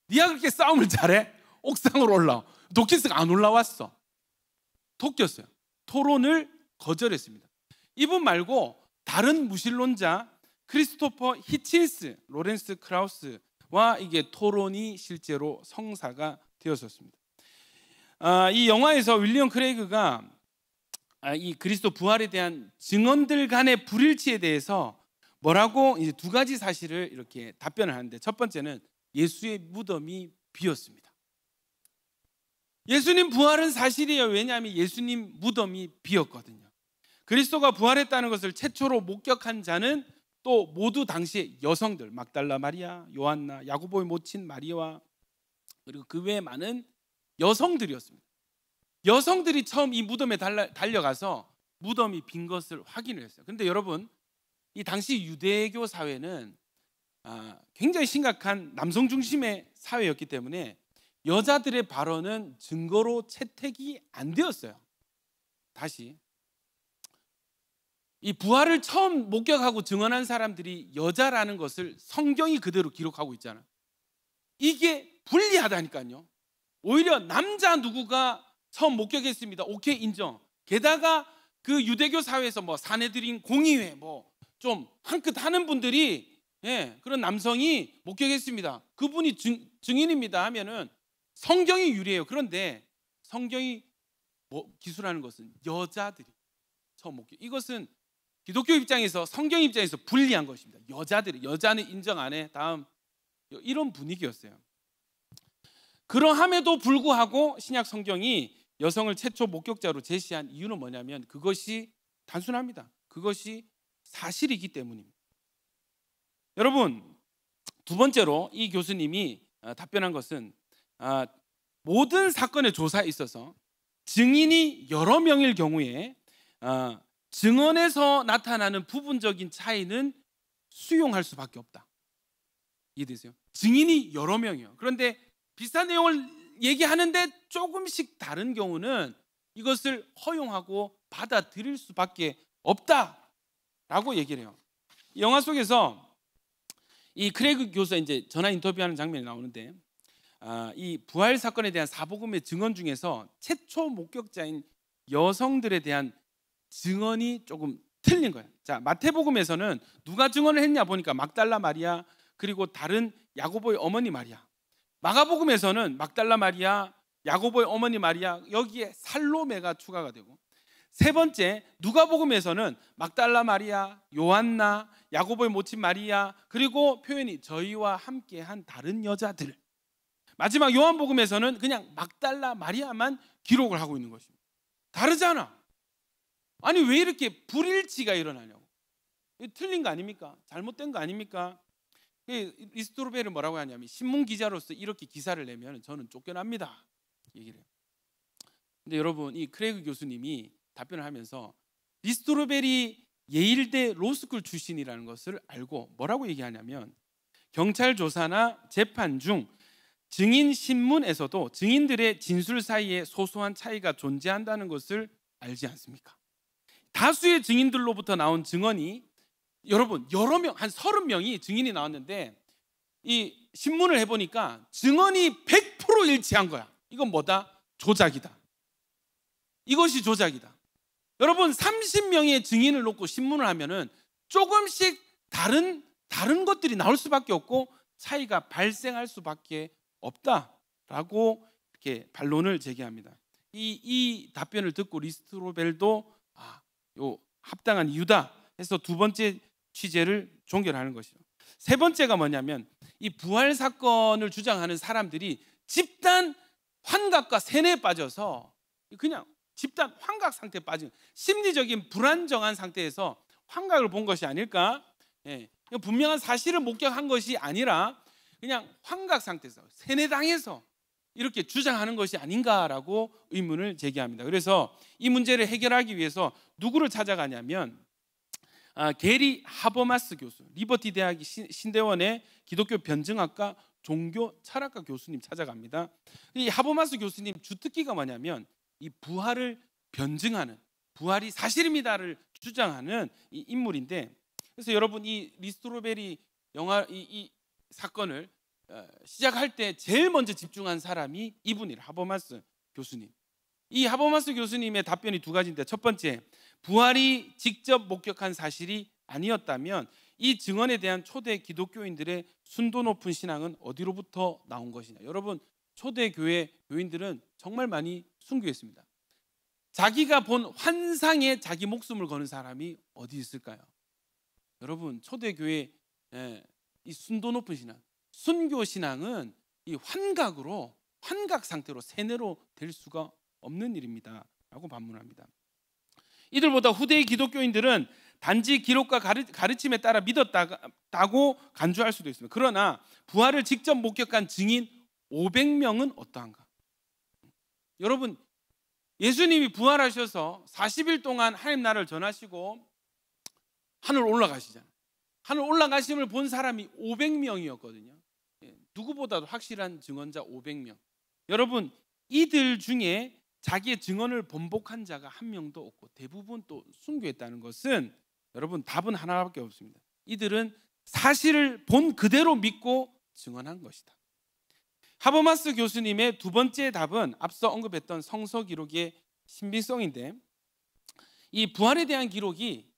네가 그렇게 싸움을 잘해? 옥상으로 올라와. 도킨스가 안 올라왔어. 토꼈어요. 토론을 거절했습니다. 이분 말고 다른 무신론자 크리스토퍼 히친스, 로렌스 크라우스와 이게 토론이 실제로 성사가 되었었습니다. 이 영화에서 윌리엄 크레이그가 이 그리스도 부활에 대한 증언들 간의 불일치에 대해서 뭐라고 이제 두 가지 사실을 이렇게 답변을 하는데, 첫 번째는 예수의 무덤이 비었습니다. 예수님 부활은 사실이에요. 왜냐하면 예수님 무덤이 비었거든요. 그리스도가 부활했다는 것을 최초로 목격한 자는 또 모두 당시의 여성들, 막달라 마리아, 요한나, 야고보의 모친 마리아와 그리고 그 외에 많은 여성들이었습니다. 여성들이 처음 이 무덤에 달려가서 무덤이 빈 것을 확인을 했어요. 그런데 여러분, 이 당시 유대교 사회는 굉장히 심각한 남성 중심의 사회였기 때문에 여자들의 발언은 증거로 채택이 안 되었어요. 다시, 이 부활을 처음 목격하고 증언한 사람들이 여자라는 것을 성경이 그대로 기록하고 있잖아요. 이게 불리하다니까요. 오히려 남자 누구가 처음 목격했습니다. 오케이, 인정. 게다가 그 유대교 사회에서 뭐 사내들인 공의회 뭐 좀 한 끗 하는 분들이 그런 남성이 목격했습니다. 그분이 증인입니다 하면은 성경이 유리해요. 그런데 성경이 기술하는 것은 여자들이 처음 목격. 이것은 기독교 입장에서, 성경 입장에서 불리한 것입니다. 여자는 인정 안 해. 다음, 이런 분위기였어요. 그러함에도 불구하고 신약 성경이 여성을 최초 목격자로 제시한 이유는 뭐냐면 그것이 단순합니다. 그것이 사실이기 때문입니다. 여러분, 두 번째로 이 교수님이 답변한 것은 모든 사건의 조사에 있어서 증인이 여러 명일 경우에 증언에서 나타나는 부분적인 차이는 수용할 수밖에 없다. 이해되세요? 증인이 여러 명이에요. 그런데 비슷한 내용을 얘기하는데 조금씩 다른 경우는 이것을 허용하고 받아들일 수밖에 없다라고 얘기를 해요. 영화 속에서 이 크레이그 교수가 이제 전화 인터뷰하는 장면이 나오는데, 이 부활 사건에 대한 사복음의 증언 중에서 최초 목격자인 여성들에 대한 증언이 조금 틀린 거예요. 자, 마태복음에서는 누가 증언을 했냐 보니까 막달라 마리아, 그리고 다른 야고보의 어머니 마리아. 마가복음에서는 막달라 마리아, 야고보의 어머니 마리아, 여기에 살로메가 추가가 되고, 세 번째 누가복음에서는 막달라 마리아, 요한나, 야고보의 모친 마리아, 그리고 표현이 저희와 함께한 다른 여자들. 마지막 요한복음에서는 그냥 막달라 마리아만 기록을 하고 있는 것입니다. 다르잖아. 아니, 왜 이렇게 불일치가 일어나냐고. 틀린 거 아닙니까? 잘못된 거 아닙니까? 리스토르벨은 뭐라고 하냐면, 신문 기자로서 이렇게 기사를 내면 저는 쫓겨납니다, 얘기를 해요. 근데 여러분, 이 크레이그 교수님이 답변을 하면서 리스토르벨이 예일대 로스쿨 출신이라는 것을 알고 뭐라고 얘기하냐면, 경찰 조사나 재판 중 증인 신문에서도 증인들의 진술 사이에 소소한 차이가 존재한다는 것을 알지 않습니까? 다수의 증인들로부터 나온 증언이, 여러분, 여러 명, 한 30명이 증인이 나왔는데 이 신문을 해보니까 증언이 100% 일치한 거야. 이건 뭐다? 조작이다. 이것이 조작이다. 여러분, 30명의 증인을 놓고 신문을 하면은 조금씩 다른 것들이 나올 수밖에 없고 차이가 발생할 수밖에 없다라고 이렇게 반론을 제기합니다. 이 답변을 듣고 리스토르벨도 요 합당한 이유다 해서 두 번째 취재를 종결하는 것이죠. 세 번째가 뭐냐면, 이 부활 사건을 주장하는 사람들이 집단 환각과 세뇌에 빠져서 그냥 집단 환각 상태에 빠진, 심리적인 불안정한 상태에서 환각을 본 것이 아닐까? 분명한 사실을 목격한 것이 아니라 그냥 환각 상태에서 세뇌당해서 이렇게 주장하는 것이 아닌가라고 의문을 제기합니다. 그래서 이 문제를 해결하기 위해서 누구를 찾아가냐면 게리 하버마스 교수, 리버티 대학 신대원의 기독교 변증학과 종교 철학과 교수님 찾아갑니다. 이 하버마스 교수님 주특기가 뭐냐면 이 부활을 변증하는, 부활이 사실입니다를 주장하는 이 인물인데, 그래서 여러분 이 리스토로베리 영화 이 사건을 시작할 때 제일 먼저 집중한 사람이 이분이라, 하버마스 교수님. 이 하버마스 교수님의 답변이 두 가지인데, 첫 번째, 부활이 직접 목격한 사실이 아니었다면 이 증언에 대한 초대 기독교인들의 순도 높은 신앙은 어디로부터 나온 것이냐. 여러분, 초대 교회 교인들은 정말 많이 순교했습니다. 자기가 본 환상에 자기 목숨을 거는 사람이 어디 있을까요? 여러분, 초대 교회 이 순도 높은 신앙, 순교 신앙은 이 환각 상태로 세뇌로 될 수가 없는 일입니다 라고 반문합니다. 이들보다 후대의 기독교인들은 단지 기록과 가르침에 따라 믿었다고 간주할 수도 있습니다. 그러나 부활을 직접 목격한 증인 500명은 어떠한가? 여러분, 예수님이 부활하셔서 40일 동안 하나님 나라를 전하시고 하늘 올라가시잖아요. 하늘 올라가심을 본 사람이 500명이었거든요. 누구보다도 확실한 증언자 500명. 여러분, 이들 중에 자기의 증언을 번복한 자가 한 명도 없고 대부분 또 순교했다는 것은, 여러분, 답은 하나밖에 없습니다. 이들은 사실을 본 그대로 믿고 증언한 것이다. 하버마스 교수님의 두 번째 답은 앞서 언급했던 성서 기록의 신빙성인데, 이 부활에 대한 기록이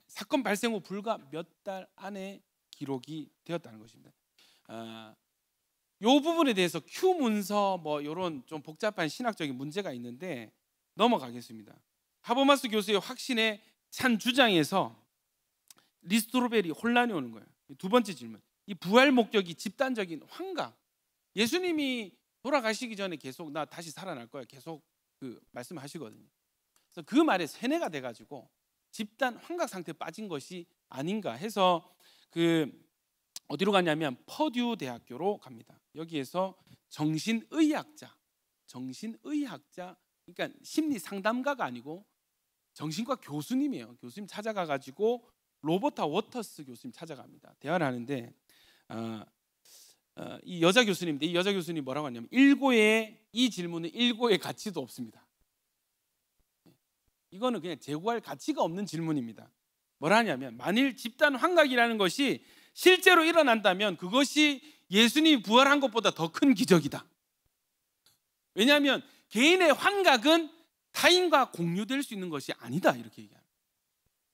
사건 발생 후 불과 몇 달 안에 기록이 되었다는 것입니다. 이 부분에 대해서 큐 문서 이런 좀 복잡한 신학적인 문제가 있는데 넘어가겠습니다. 하버마스 교수의 확신에 찬 주장에서 리스토로벨이 혼란이 오는 거예요. 두 번째 질문, 이 부활 목적이 집단적인 환각, 예수님이 돌아가시기 전에 계속 나 다시 살아날 거야 계속 말씀하시거든요. 그래서 그 말에 세뇌가 돼가지고 집단 환각 상태에 빠진 것이 아닌가 해서 어디로 가냐면 퍼듀 대학교로 갑니다. 여기에서 정신의학자, 그러니까 심리 상담가가 아니고 정신과 교수님이에요. 교수님 찾아가가지고 로버타 워터스 교수님 찾아갑니다. 대화를 하는데 이 여자 교수님인데, 이 여자 교수님이 뭐라고 하냐면 이 질문은 일고의 가치도 없습니다. 이거는 그냥 제고할 가치가 없는 질문입니다. 뭐라 하냐면, 만일 집단 환각이라는 것이 실제로 일어난다면 그것이 예수님이 부활한 것보다 더 큰 기적이다. 왜냐하면 개인의 환각은 타인과 공유될 수 있는 것이 아니다, 이렇게 얘기합니다.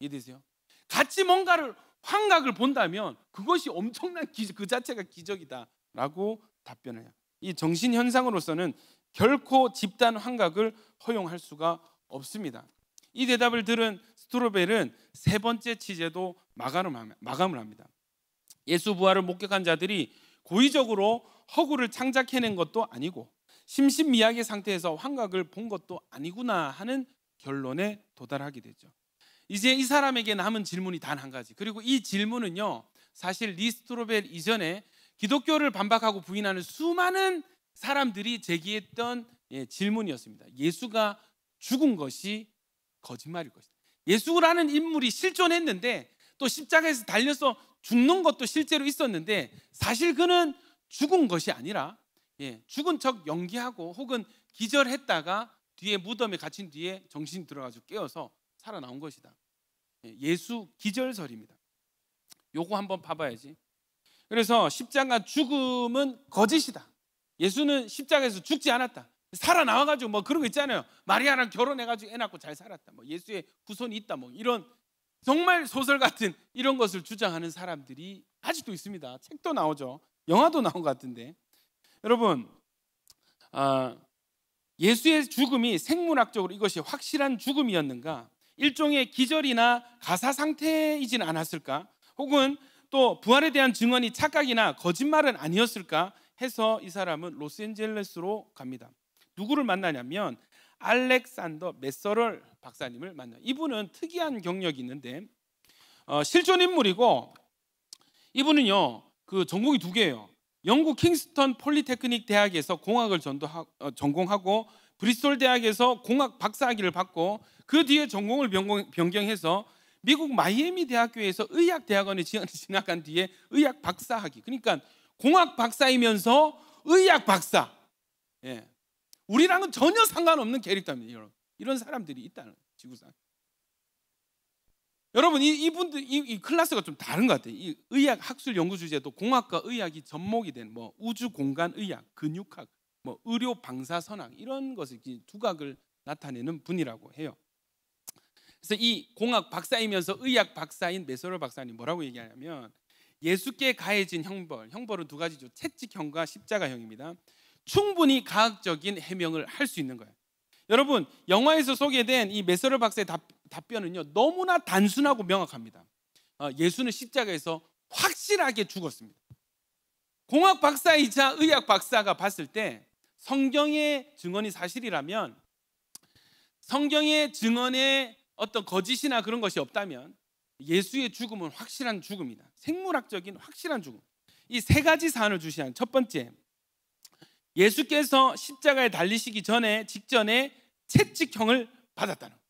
이해되세요? 같이 뭔가를 환각을 본다면 그것이 엄청난 그 자체가 기적이다라고 답변을 해요. 이 정신 현상으로서는 결코 집단 환각을 허용할 수가 없습니다. 이 대답을 들은 스토로벨은 세 번째 취재도 마감을 합니다. 예수 부활을 목격한 자들이 고의적으로 허구를 창작해낸 것도 아니고 심신미약의 상태에서 환각을 본 것도 아니구나 하는 결론에 도달하게 되죠. 이제 이 사람에게 남은 질문이 단 한 가지. 그리고 이 질문은요, 사실 리스토로벨 이전에 기독교를 반박하고 부인하는 수많은 사람들이 제기했던 질문이었습니다. 예수가 죽은 것이 거짓말일 것이다. 예수라는 인물이 실존했는데 또 십자가에서 달려서 죽는 것도 실제로 있었는데 사실 그는 죽은 것이 아니라 죽은 척 연기하고 혹은 기절했다가 뒤에 무덤에 갇힌 뒤에 정신이 들어가지고 깨어서 살아나온 것이다. 예수 기절설입니다. 요거 한번 봐봐야지. 그래서 십자가 죽음은 거짓이다. 예수는 십자가에서 죽지 않았다. 살아나와가지고 그런 거 있잖아요. 마리아랑 결혼해가지고 애 낳고 잘 살았다. 예수의 후손이 있다. 이런 정말 소설 같은 이런 것을 주장하는 사람들이 아직도 있습니다. 책도 나오죠. 영화도 나온 것 같은데, 여러분, 예수의 죽음이 생물학적으로 이것이 확실한 죽음이었는가, 일종의 기절이나 가사 상태이지는 않았을까, 혹은 또 부활에 대한 증언이 착각이나 거짓말은 아니었을까 해서 이 사람은 로스앤젤레스로 갑니다. 누구를 만나냐면 알렉산더 메서럴 박사님을 만나요. 이분은 특이한 경력이 있는데 실존 인물이고, 이분은요 전공이 두 개예요. 영국 킹스턴 폴리테크닉 대학에서 공학을 전공하고 브리스톨 대학에서 공학 박사학위를 받고 그 뒤에 전공을 변경해서 미국 마이애미 대학교에서 의학 대학원에 진학한 뒤에 의학 박사학위. 그러니까 공학 박사이면서 의학 박사. 예. 우리랑은 전혀 상관없는 캐릭터입니다. 여러분. 이런 사람들이 있다는 지구상. 여러분 이분들 이 클래스가 좀 다른 것 같아요. 이 의학 학술 연구 주제도 공학과 의학이 접목이 된 뭐 우주 공간 의학, 근육학, 뭐 의료 방사선학 이런 것을 두각을 나타내는 분이라고 해요. 그래서 이 공학 박사이면서 의학 박사인 메서럴 박사님 뭐라고 얘기하냐면 예수께 가해진 형벌은 두 가지죠. 채찍형과 십자가형입니다. 충분히 과학적인 해명을 할 수 있는 거예요. 여러분 영화에서 소개된 이 메서럴 박사의 답변은요 너무나 단순하고 명확합니다. 예수는 십자가에서 확실하게 죽었습니다. 공학 박사이자 의학 박사가 봤을 때 성경의 증언이 사실이라면, 성경의 증언에 어떤 거짓이나 그런 것이 없다면 예수의 죽음은 확실한 죽음이다. 생물학적인 확실한 죽음. 이 세 가지 사안을 주시한 첫 번째, 예수께서 십자가에 달리시기 직전에 채찍형을 받았다는 거예요.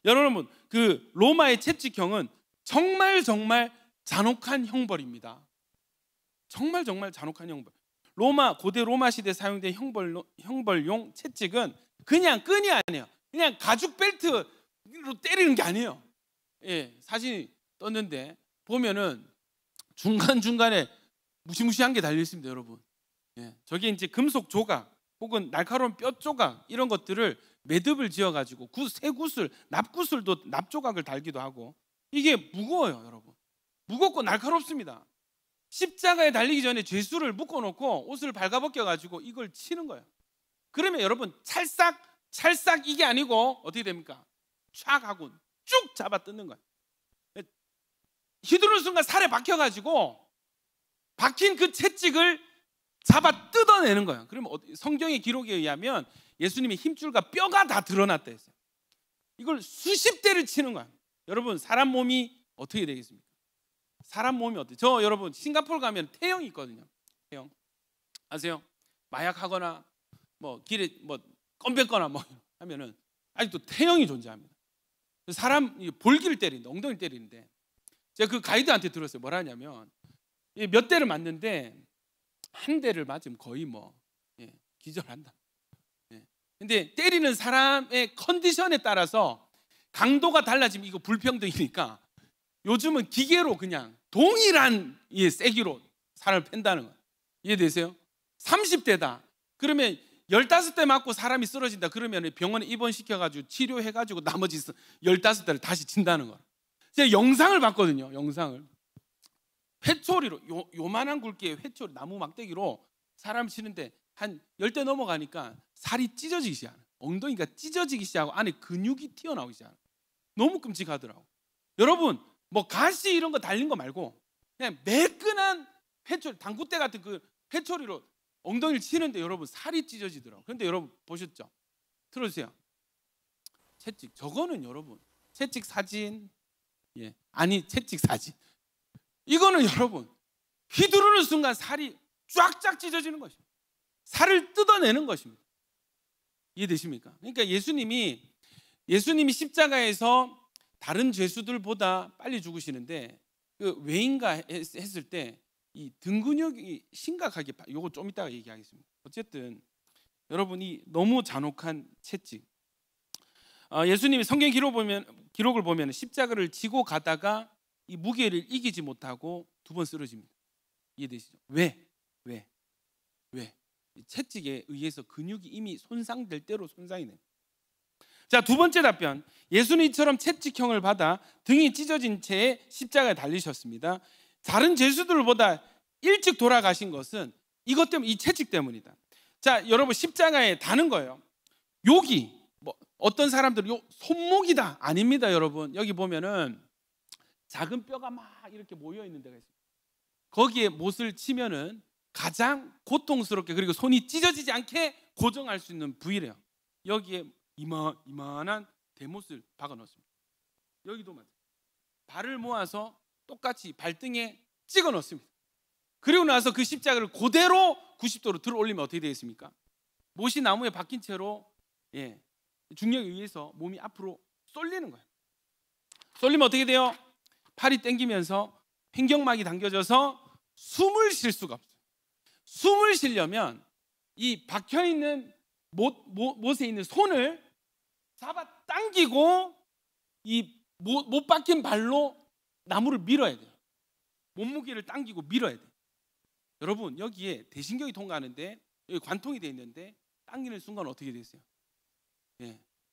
여러분 그 로마의 채찍형은 정말 잔혹한 형벌입니다. 정말 잔혹한 형벌. 고대 로마 시대 사용된 형벌용 채찍은 그냥 끈이 아니에요. 그냥 가죽 벨트로 때리는 게 아니에요. 예, 사진이 떴는데 보면은 중간중간에 무시무시한 게 달려 있습니다, 여러분. 예, 저게 이제 금속 조각 혹은 날카로운 뼈 조각 이런 것들을 매듭을 지어가지고 쇠구슬, 납구슬도 납조각을 달기도 하고, 이게 무거워요, 여러분. 무겁고 날카롭습니다. 십자가에 달리기 전에 죄수를 묶어놓고 옷을 발가벗겨가지고 이걸 치는 거예요. 그러면 여러분 찰싹 이게 아니고 어떻게 됩니까? 촥 하고 쭉 잡아 뜯는 거예요. 휘두르는 순간 살에 박혀가지고 박힌 그 채찍을 잡아 뜯어내는 거예요. 그러면 성경의 기록에 의하면 예수님의 힘줄과 뼈가 다 드러났다 했어요. 이걸 수십 대를 치는 거예요. 여러분 사람 몸이 어떻게 되겠습니까? 사람 몸이 어때요? 저 여러분 싱가포르 가면 태형이 있거든요. 태형 아세요? 마약하거나 뭐 길에 뭐 껌뱉거나 뭐 하면은 아직도 태형이 존재합니다. 사람 볼기를 때리는데, 엉덩이를 때리는데, 제가 그 가이드한테 들었어요. 뭐라 하냐면 몇 대를 맞는데 한 대를 맞으면 거의 기절한다. 근데 때리는 사람의 컨디션에 따라서 강도가 달라지면 이거 불평등이니까 요즘은 기계로 그냥 동일한 세기로 사람을 팬다는 거예요. 이해되세요? 30대다. 그러면 15대 맞고 사람이 쓰러진다. 그러면 병원에 입원시켜가지고 치료해가지고 나머지 15대를 다시 친다는 거예요. 제가 영상을 봤거든요. 영상을. 회초리로 요만한 굵기의 회초리, 나무 막대기로 사람 치는데 한 10대 넘어가니까 살이 찢어지기 시작하는, 엉덩이가 찢어지기 시작하고 안에 근육이 튀어나오기 시작하는. 너무 끔찍하더라고. 여러분 뭐 가시 이런 거 달린 거 말고 그냥 매끈한 회초리, 당구대 같은 그 회초리로 엉덩이를 치는데 여러분 살이 찢어지더라고. 그런데 여러분 보셨죠? 들어주세요. 채찍, 저거는 여러분 채찍 사진, 아니 채찍 사진, 이거는 여러분 휘두르는 순간 살이 쫙쫙 찢어지는 것입니다. 살을 뜯어내는 것입니다. 이해되십니까? 그러니까 예수님이 십자가에서 다른 죄수들보다 빨리 죽으시는데 그 왜인가 했을 때 이 등 근육이 심각하게, 요거 좀 이따가 얘기하겠습니다. 어쨌든 여러분이 너무 잔혹한 채찍. 예수님이 성경 기록을 보면 십자가를 지고 가다가 이 무게를 이기지 못하고 2번 쓰러집니다. 이해되시죠? 왜? 채찍에 의해서 근육이 이미 손상될 대로 손상이 됩니다. 자, 두 번째 답변. 예수는 이처럼 채찍형을 받아 등이 찢어진 채 십자가에 달리셨습니다. 다른 죄수들보다 일찍 돌아가신 것은 이것 때문에, 이 채찍 때문이다. 자, 여러분 십자가에 다는 거예요. 여기 어떤 사람들은 손목이다. 아닙니다, 여러분. 여기 보면은 작은 뼈가 막 이렇게 모여 있는 데가 있어요. 거기에 못을 치면은 가장 고통스럽게, 그리고 손이 찢어지지 않게 고정할 수 있는 부위래요. 여기에 이만한 대못을 박아 넣습니다. 여기도 마찬가지. 발을 모아서 똑같이 발등에 찍어 넣습니다. 그리고 나서 그 십자가를 그대로 90도로 들어 올리면 어떻게 되겠습니까? 못이 나무에 박힌 채로 중력에 의해서 몸이 앞으로 쏠리는 거예요. 쏠리면 어떻게 돼요? 팔이 당기면서 횡격막이 당겨져서 숨을 쉴 수가 없어요. 숨을 쉬려면 이 박혀있는 못에 있는 손을 잡아 당기고 이 못 박힌 발로 나무를 밀어야 돼요. 몸무게를 당기고 밀어야 돼요. 여러분, 여기에 대신경이 통과하는데 여기 관통이 돼 있는데 당기는 순간 어떻게 되세요?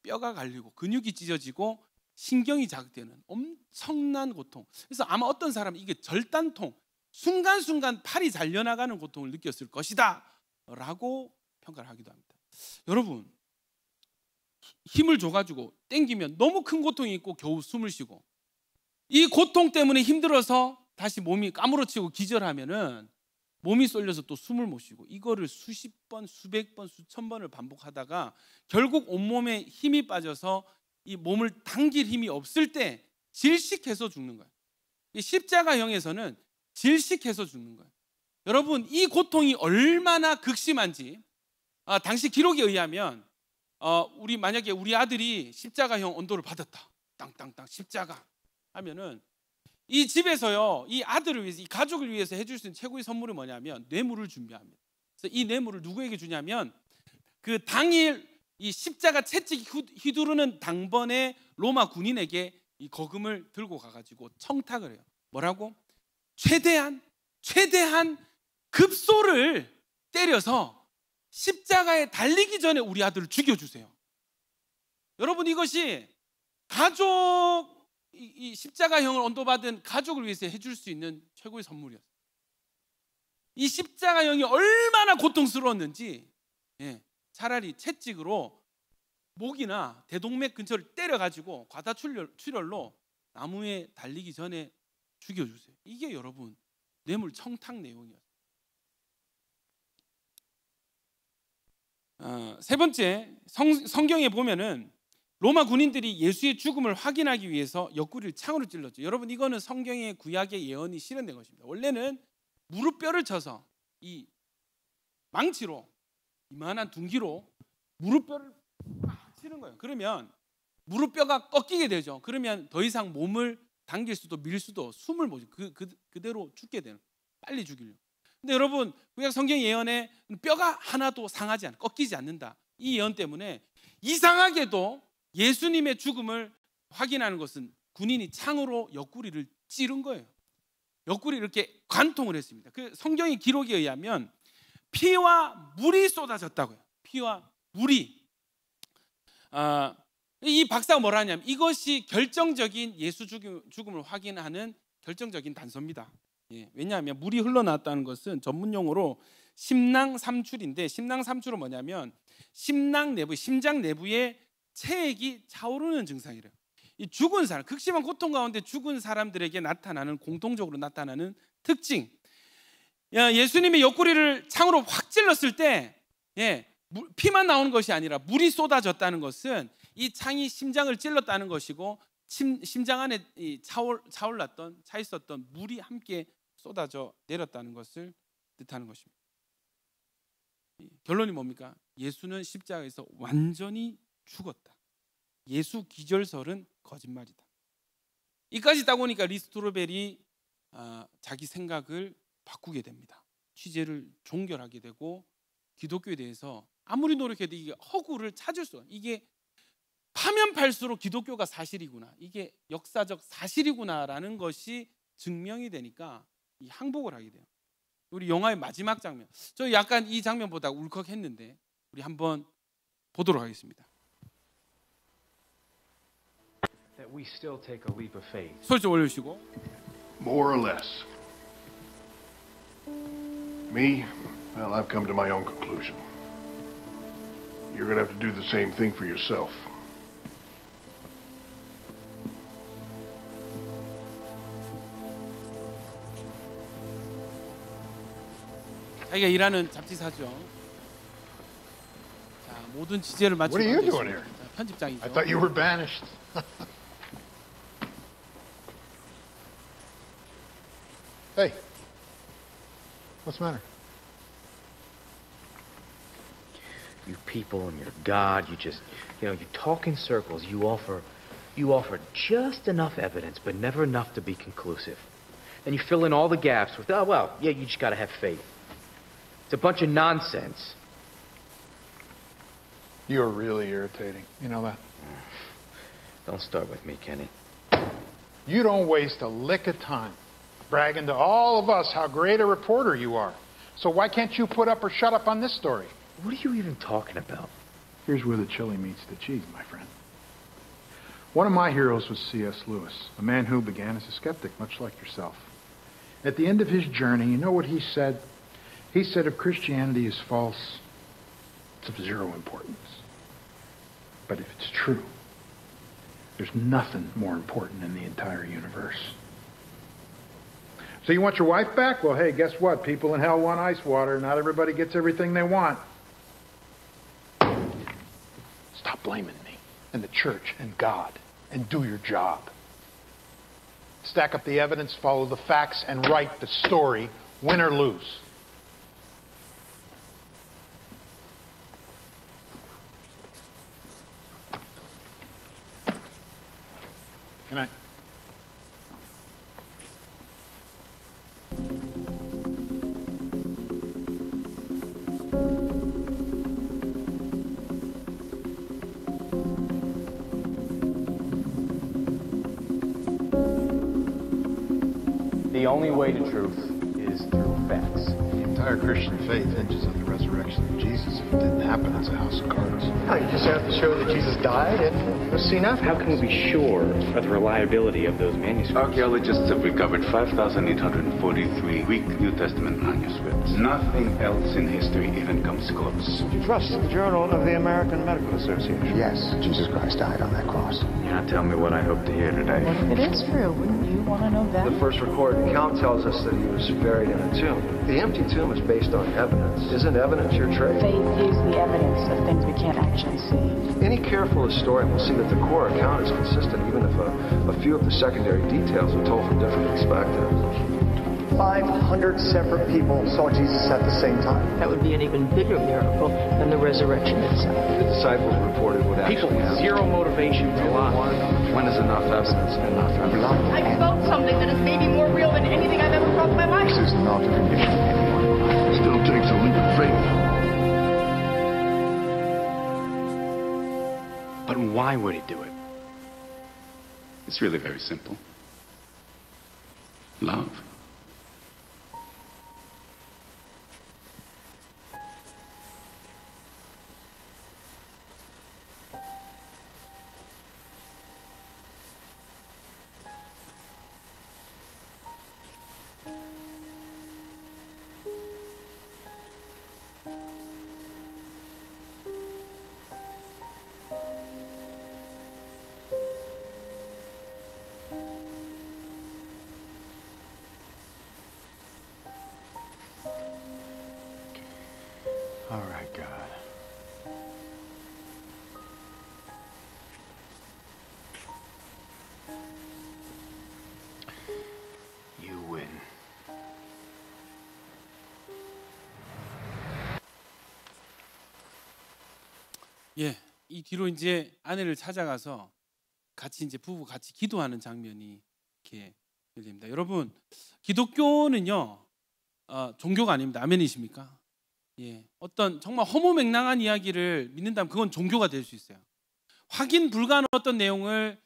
뼈가 갈리고 근육이 찢어지고 신경이 자극되는 엄청난 고통. 그래서 아마 어떤 사람은 이게 절단통, 순간순간 팔이 잘려나가는 고통을 느꼈을 것이다 라고 평가를 하기도 합니다. 여러분, 힘을 줘가지고 당기면 너무 큰 고통이 있고 겨우 숨을 쉬고, 이 고통 때문에 힘들어서 다시 몸이 까무러치고 기절하면은 몸이 쏠려서 또 숨을 못 쉬고, 이거를 수십 번, 수백 번, 수천 번을 반복하다가 결국 온몸에 힘이 빠져서 이 몸을 당길 힘이 없을 때 질식해서 죽는 거예요. 이 십자가형에서는 질식해서 죽는 거예요. 여러분, 이 고통이 얼마나 극심한지 당시 기록에 의하면 우리 만약에 우리 아들이 십자가형 언도를 받았다, 땅땅땅 십자가 하면은 이 집에서요, 이 아들을 위해서, 이 가족을 위해서 해줄 수 있는 최고의 선물이 뭐냐면 뇌물을 준비합니다. 그래서 이 뇌물을 누구에게 주냐면 그 당일 이 십자가 채찍 휘두르는 당번에 로마 군인에게 이 거금을 들고 가가지고 청탁을 해요. 뭐라고? 최대한 급소를 때려서 십자가에 달리기 전에 우리 아들을 죽여주세요. 여러분, 이것이 가족, 이 십자가형을 언도받은 가족을 위해서 해줄 수 있는 최고의 선물이었어요. 이 십자가형이 얼마나 고통스러웠는지 차라리 채찍으로 목이나 대동맥 근처를 때려가지고 과다출혈로 나무에 달리기 전에 죽여주세요. 이게 여러분 뇌물 청탁 내용이었어요. 세 번째, 성경에 보면은 로마 군인들이 예수의 죽음을 확인하기 위해서 옆구리를 창으로 찔렀죠. 여러분, 이거는 성경의 구약의 예언이 실현된 것입니다. 원래는 무릎뼈를 쳐서 이 망치로, 이만한 둔기로 무릎뼈를 막 치는 거예요. 그러면 무릎뼈가 꺾이게 되죠. 그러면 더 이상 몸을 당길 수도 밀 수도 숨을 못 쉬고 그대로 죽게 되는, 빨리 죽이려고. 근데 여러분, 구약 성경 예언에 뼈가 하나도 상하지 않아, 꺾이지 않는다, 이 예언 때문에 이상하게도 예수님의 죽음을 확인하는 것은 군인이 창으로 옆구리를 찌른 거예요. 옆구리를 이렇게 관통을 했습니다. 그 성경의 기록에 의하면 피와 물이 쏟아졌다고요. 피와 물이. 이 박사가 뭐라 하냐면 이것이 결정적인 예수 죽음을 확인하는 결정적인 단서입니다. 왜냐하면 물이 흘러나왔다는 것은 전문 용어로 심낭삼출인데, 심낭삼출은 뭐냐면 심낭 내부, 심장 내부에 체액이 차오르는 증상이래요. 이 죽은 사람, 극심한 고통 가운데 죽은 사람들에게 나타나는, 공통적으로 나타나는 특징. 예수님의 옆구리를 창으로 확 찔렀을 때 피만 나오는 것이 아니라 물이 쏟아졌다는 것은 이 창이 심장을 찔렀다는 것이고, 심장 안에 차 있었던 물이 함께 쏟아져 내렸다는 것을 뜻하는 것입니다. 결론이 뭡니까? 예수는 십자가에서 완전히 죽었다. 예수 기절설은 거짓말이다. 이까지 딱 오니까 리스토르벨이 자기 생각을 바꾸게 됩니다. 취재를 종결하게 되고 기독교에 대해서 아무리 노력해도 이게 허구를 찾을 수 없어요. 이게 파면 팔수록 기독교가 사실이구나, 이게 역사적 사실이구나라는 것이 증명이 되니까 이 항복을 하게 돼요. 우리 영화의 마지막 장면, 저 약간 이 장면보다 울컥했는데 우리 한번 보도록 하겠습니다. That we still take a leap of faith. 소리 좀 올려주시고. More or less. Me, well, I've come to my own conclusion. You're going to have to do the same thing for yourself. 자기가 일하는 잡지사죠. 자, 모든 취재를 마치고 What are you doing here? 편집장이죠. I thought you were banished. Hey, What's the matter? You people and your God, you just, you talk in circles. You offer just enough evidence, but never enough to be conclusive. Then you fill in all the gaps with, oh, well, yeah, you just gotta have faith. It's a bunch of nonsense. You're really irritating. You know that? Don't start with me, Kenny. You don't waste a lick of time bragging to all of us how great a reporter you are. So why can't you put up or shut up on this story? What are you even talking about? Here's where the chili meets the cheese, my friend. One of my heroes was C.S. Lewis, a man who began as a skeptic, much like yourself. At the end of his journey, you know what he said? He said if Christianity is false, it's of zero importance. But if it's true, there's nothing more important in the entire universe. So you want your wife back? Well, hey, guess what? People in hell want ice water. Not everybody gets everything they want. Stop blaming me and the church and God and do your job. Stack up the evidence, follow the facts, and write the story, win or lose. Good night. The only way to truth is through facts. The entire Christian faith hinges on the resurrection of Jesus. If it didn't happen, it's a house of cards. No, you just have to show that Jesus died and was seen after. How can we be sure of the reliability of those manuscripts? Archaeologists have recovered 5,843 Greek New Testament manuscripts. Nothing else in history even comes close. You trust the Journal of the American Medical Association? Yes, Jesus Christ died on that cross. You're not telling me what I hope to hear today. It is true. Wouldn't you want to know that? The first recorded account tells us that he was buried in a tomb. The empty tomb is based on evidence. Isn't evidence your trade? Faith is the evidence of things we can't actually see. Any careful historian will see that the core account is consistent, even if a few of the secondary details are told from different perspectives. 500 separate people saw Jesus at the same time. That would be an even bigger miracle than the resurrection itself. The disciples reported what People actually with happened. zero motivation to lie. When is enough evidence enough evidence? I felt something that is maybe more real than anything I've ever felt in my life. This is not a condition anyone. Still takes a leap of faith. But why would he do it? It's really very simple. Love. All right, God. You win. 예, 이 뒤로 이제 아내를 찾아가서 같이 이제 부부 같이 기도하는 장면이 이렇게 열립니다. 여러분, 기독교는요 종교가 아닙니다. 아멘이십니까? 예, 어떤 정말 허무맹랑한 이야기를 믿는다면 그건 종교가 될 수 있어요. 확인 불가한 어떤 내용을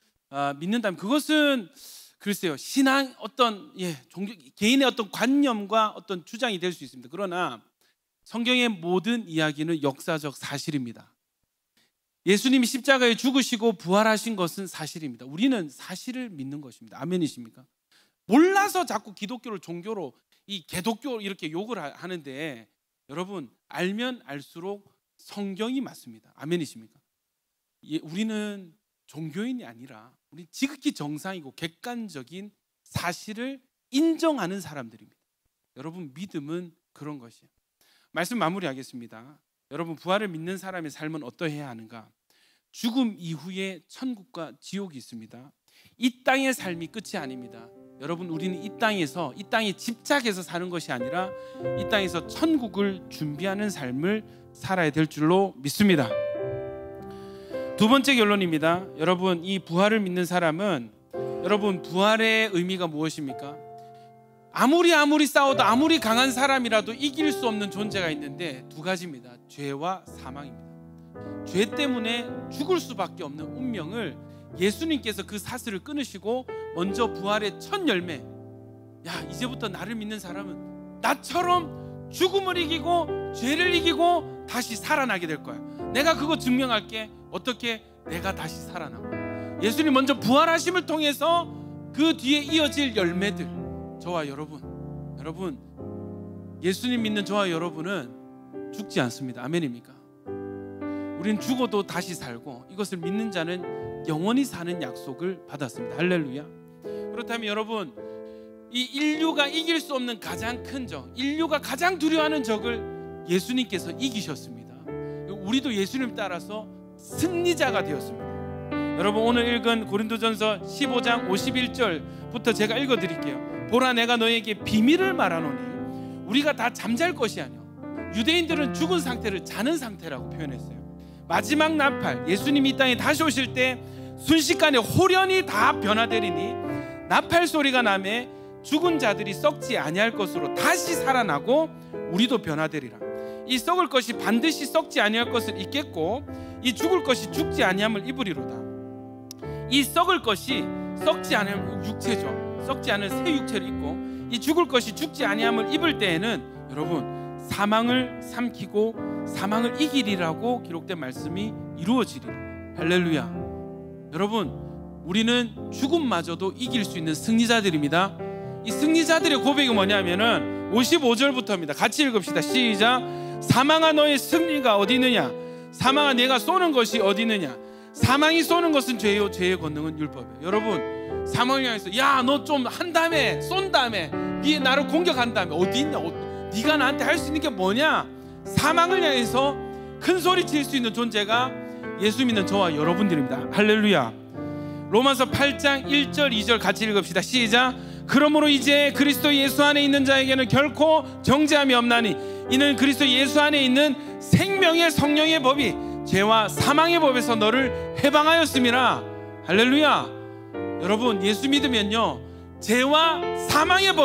믿는다면 그것은 글쎄요 신앙 어떤 종교 개인의 어떤 관념과 어떤 주장이 될 수 있습니다. 그러나 성경의 모든 이야기는 역사적 사실입니다. 예수님이 십자가에 죽으시고 부활하신 것은 사실입니다. 우리는 사실을 믿는 것입니다. 아멘이십니까? 몰라서 자꾸 기독교를 종교로 이 개독교 이렇게 욕을 하는데 여러분 알면 알수록 성경이 맞습니다. 아멘이십니까? 우리는 종교인이 아니라 우리 지극히 정상이고 객관적인 사실을 인정하는 사람들입니다. 여러분 믿음은 그런 것이에요. 말씀 마무리하겠습니다. 여러분 부활을 믿는 사람의 삶은 어떠해야 하는가? 죽음 이후에 천국과 지옥이 있습니다. 이 땅의 삶이 끝이 아닙니다. 여러분, 우리는 이 땅에 집착해서 사는 것이 아니라 이 땅에서 천국을 준비하는 삶을 살아야 될 줄로 믿습니다. 두 번째 결론입니다. 여러분, 이 부활을 믿는 사람은, 여러분, 부활의 의미가 무엇입니까? 아무리 싸워도 아무리 강한 사람이라도 이길 수 없는 존재가 있는데 두 가지입니다. 죄와 사망입니다. 죄 때문에 죽을 수밖에 없는 운명을 예수님께서 그 사슬을 끊으시고 먼저 부활의 첫 열매, 야, 이제부터 나를 믿는 사람은 나처럼 죽음을 이기고 죄를 이기고 다시 살아나게 될 거야. 내가 그거 증명할게. 어떻게? 내가 다시 살아나고. 예수님 먼저 부활하심을 통해서 그 뒤에 이어질 열매들, 저와 여러분, 예수님 믿는 저와 여러분은 죽지 않습니다. 아멘입니까? 우리는 죽어도 다시 살고 이것을 믿는 자는 영원히 사는 약속을 받았습니다. 할렐루야. 그렇다면 여러분, 이 인류가 이길 수 없는 가장 큰 적, 인류가 가장 두려워하는 적을 예수님께서 이기셨습니다. 우리도 예수님 따라서 승리자가 되었습니다. 여러분, 오늘 읽은 고린도전서 15장 51절부터 제가 읽어드릴게요. 보라, 내가 너에게 비밀을 말하노니 우리가 다 잠잘 것이 아니오. 유대인들은 죽은 상태를 자는 상태라고 표현했어요. 마지막 나팔, 예수님이 이 땅에 다시 오실 때 순식간에 홀연히 다 변화되리니 나팔 소리가 나매 죽은 자들이 썩지 아니할 것으로 다시 살아나고 우리도 변화되리라. 이 썩을 것이 반드시 썩지 아니할 것을 입겠고 이 죽을 것이 죽지 아니함을 입으리로다. 이 썩을 것이 썩지 않은 육체죠. 썩지 않은 새 육체를 입고 이 죽을 것이 죽지 아니함을 입을 때에는 여러분, 사망을 삼키고 사망을 이기리라고 기록된 말씀이 이루어지리라. 할렐루야. 여러분, 우리는 죽음마저도 이길 수 있는 승리자들입니다. 이 승리자들의 고백이 뭐냐면은 55절부터입니다. 같이 읽읍시다. 시작. 사망아, 너의 승리가 어디 있느냐? 사망아, 내가 쏘는 것이 어디 있느냐? 사망이 쏘는 것은 죄요, 죄의 권능은 율법이에요. 여러분, 사망을 향해서 야, 너 좀 한다며, 쏜다며, 네 나를 공격한다며, 어디 있냐? 네가 나한테 할 수 있는 게 뭐냐? 사망을 향해서 큰 소리 칠 수 있는 존재가 예수 믿는 저와 여러분들입니다. 할렐루야. 로마서 8장 1절 2절 같이 읽읍시다. 시작. 그러므로 이제 그리스도 예수 안에 있는 자에게는 결코 정죄함이 없나니 이는 그리스도 예수 안에 있는 생명의 성령의 법이 죄와 사망의 법에서 너를 해방하였음이라. 할렐루야. 여러분, 예수 믿으면요, 죄와 사망의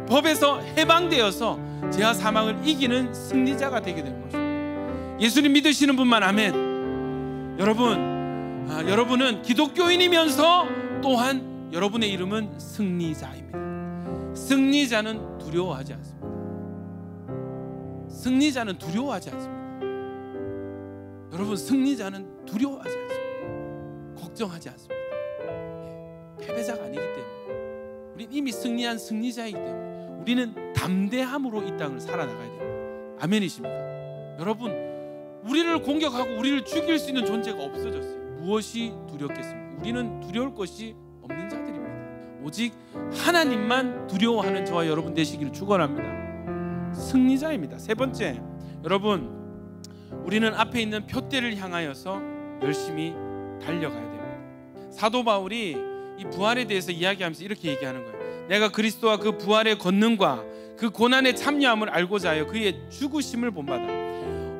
법에서 해방되어서 죄와 사망을 이기는 승리자가 되게 되는 것입니다. 예수님 믿으시는 분만 아멘. 여러분은 기독교인이면서 또한 여러분의 이름은 승리자입니다. 승리자는 두려워하지 않습니다. 승리자는 두려워하지 않습니다. 여러분, 승리자는 두려워하지 않습니다. 걱정하지 않습니다. 패배자가 아니기 때문에, 우리는 이미 승리한 승리자이기 때문에 우리는 담대함으로 이 땅을 살아나가야 됩니다. 아멘이십니까? 여러분, 우리를 공격하고 우리를 죽일 수 있는 존재가 없어졌어요. 무엇이 두렵겠습니까? 우리는 두려울 것이 없는 자들입니다. 오직 하나님만 두려워하는 저와 여러분 되시기를 축원합니다. 승리자입니다. 세 번째, 여러분, 우리는 앞에 있는 표대를 향하여서 열심히 달려가야 됩니다. 사도 바울이 이 부활에 대해서 이야기하면서 이렇게 얘기하는 거예요. 내가 그리스도와 그 부활의 권능과 그 고난에 참여함을 알고자 하여 그의 죽으심을 본받아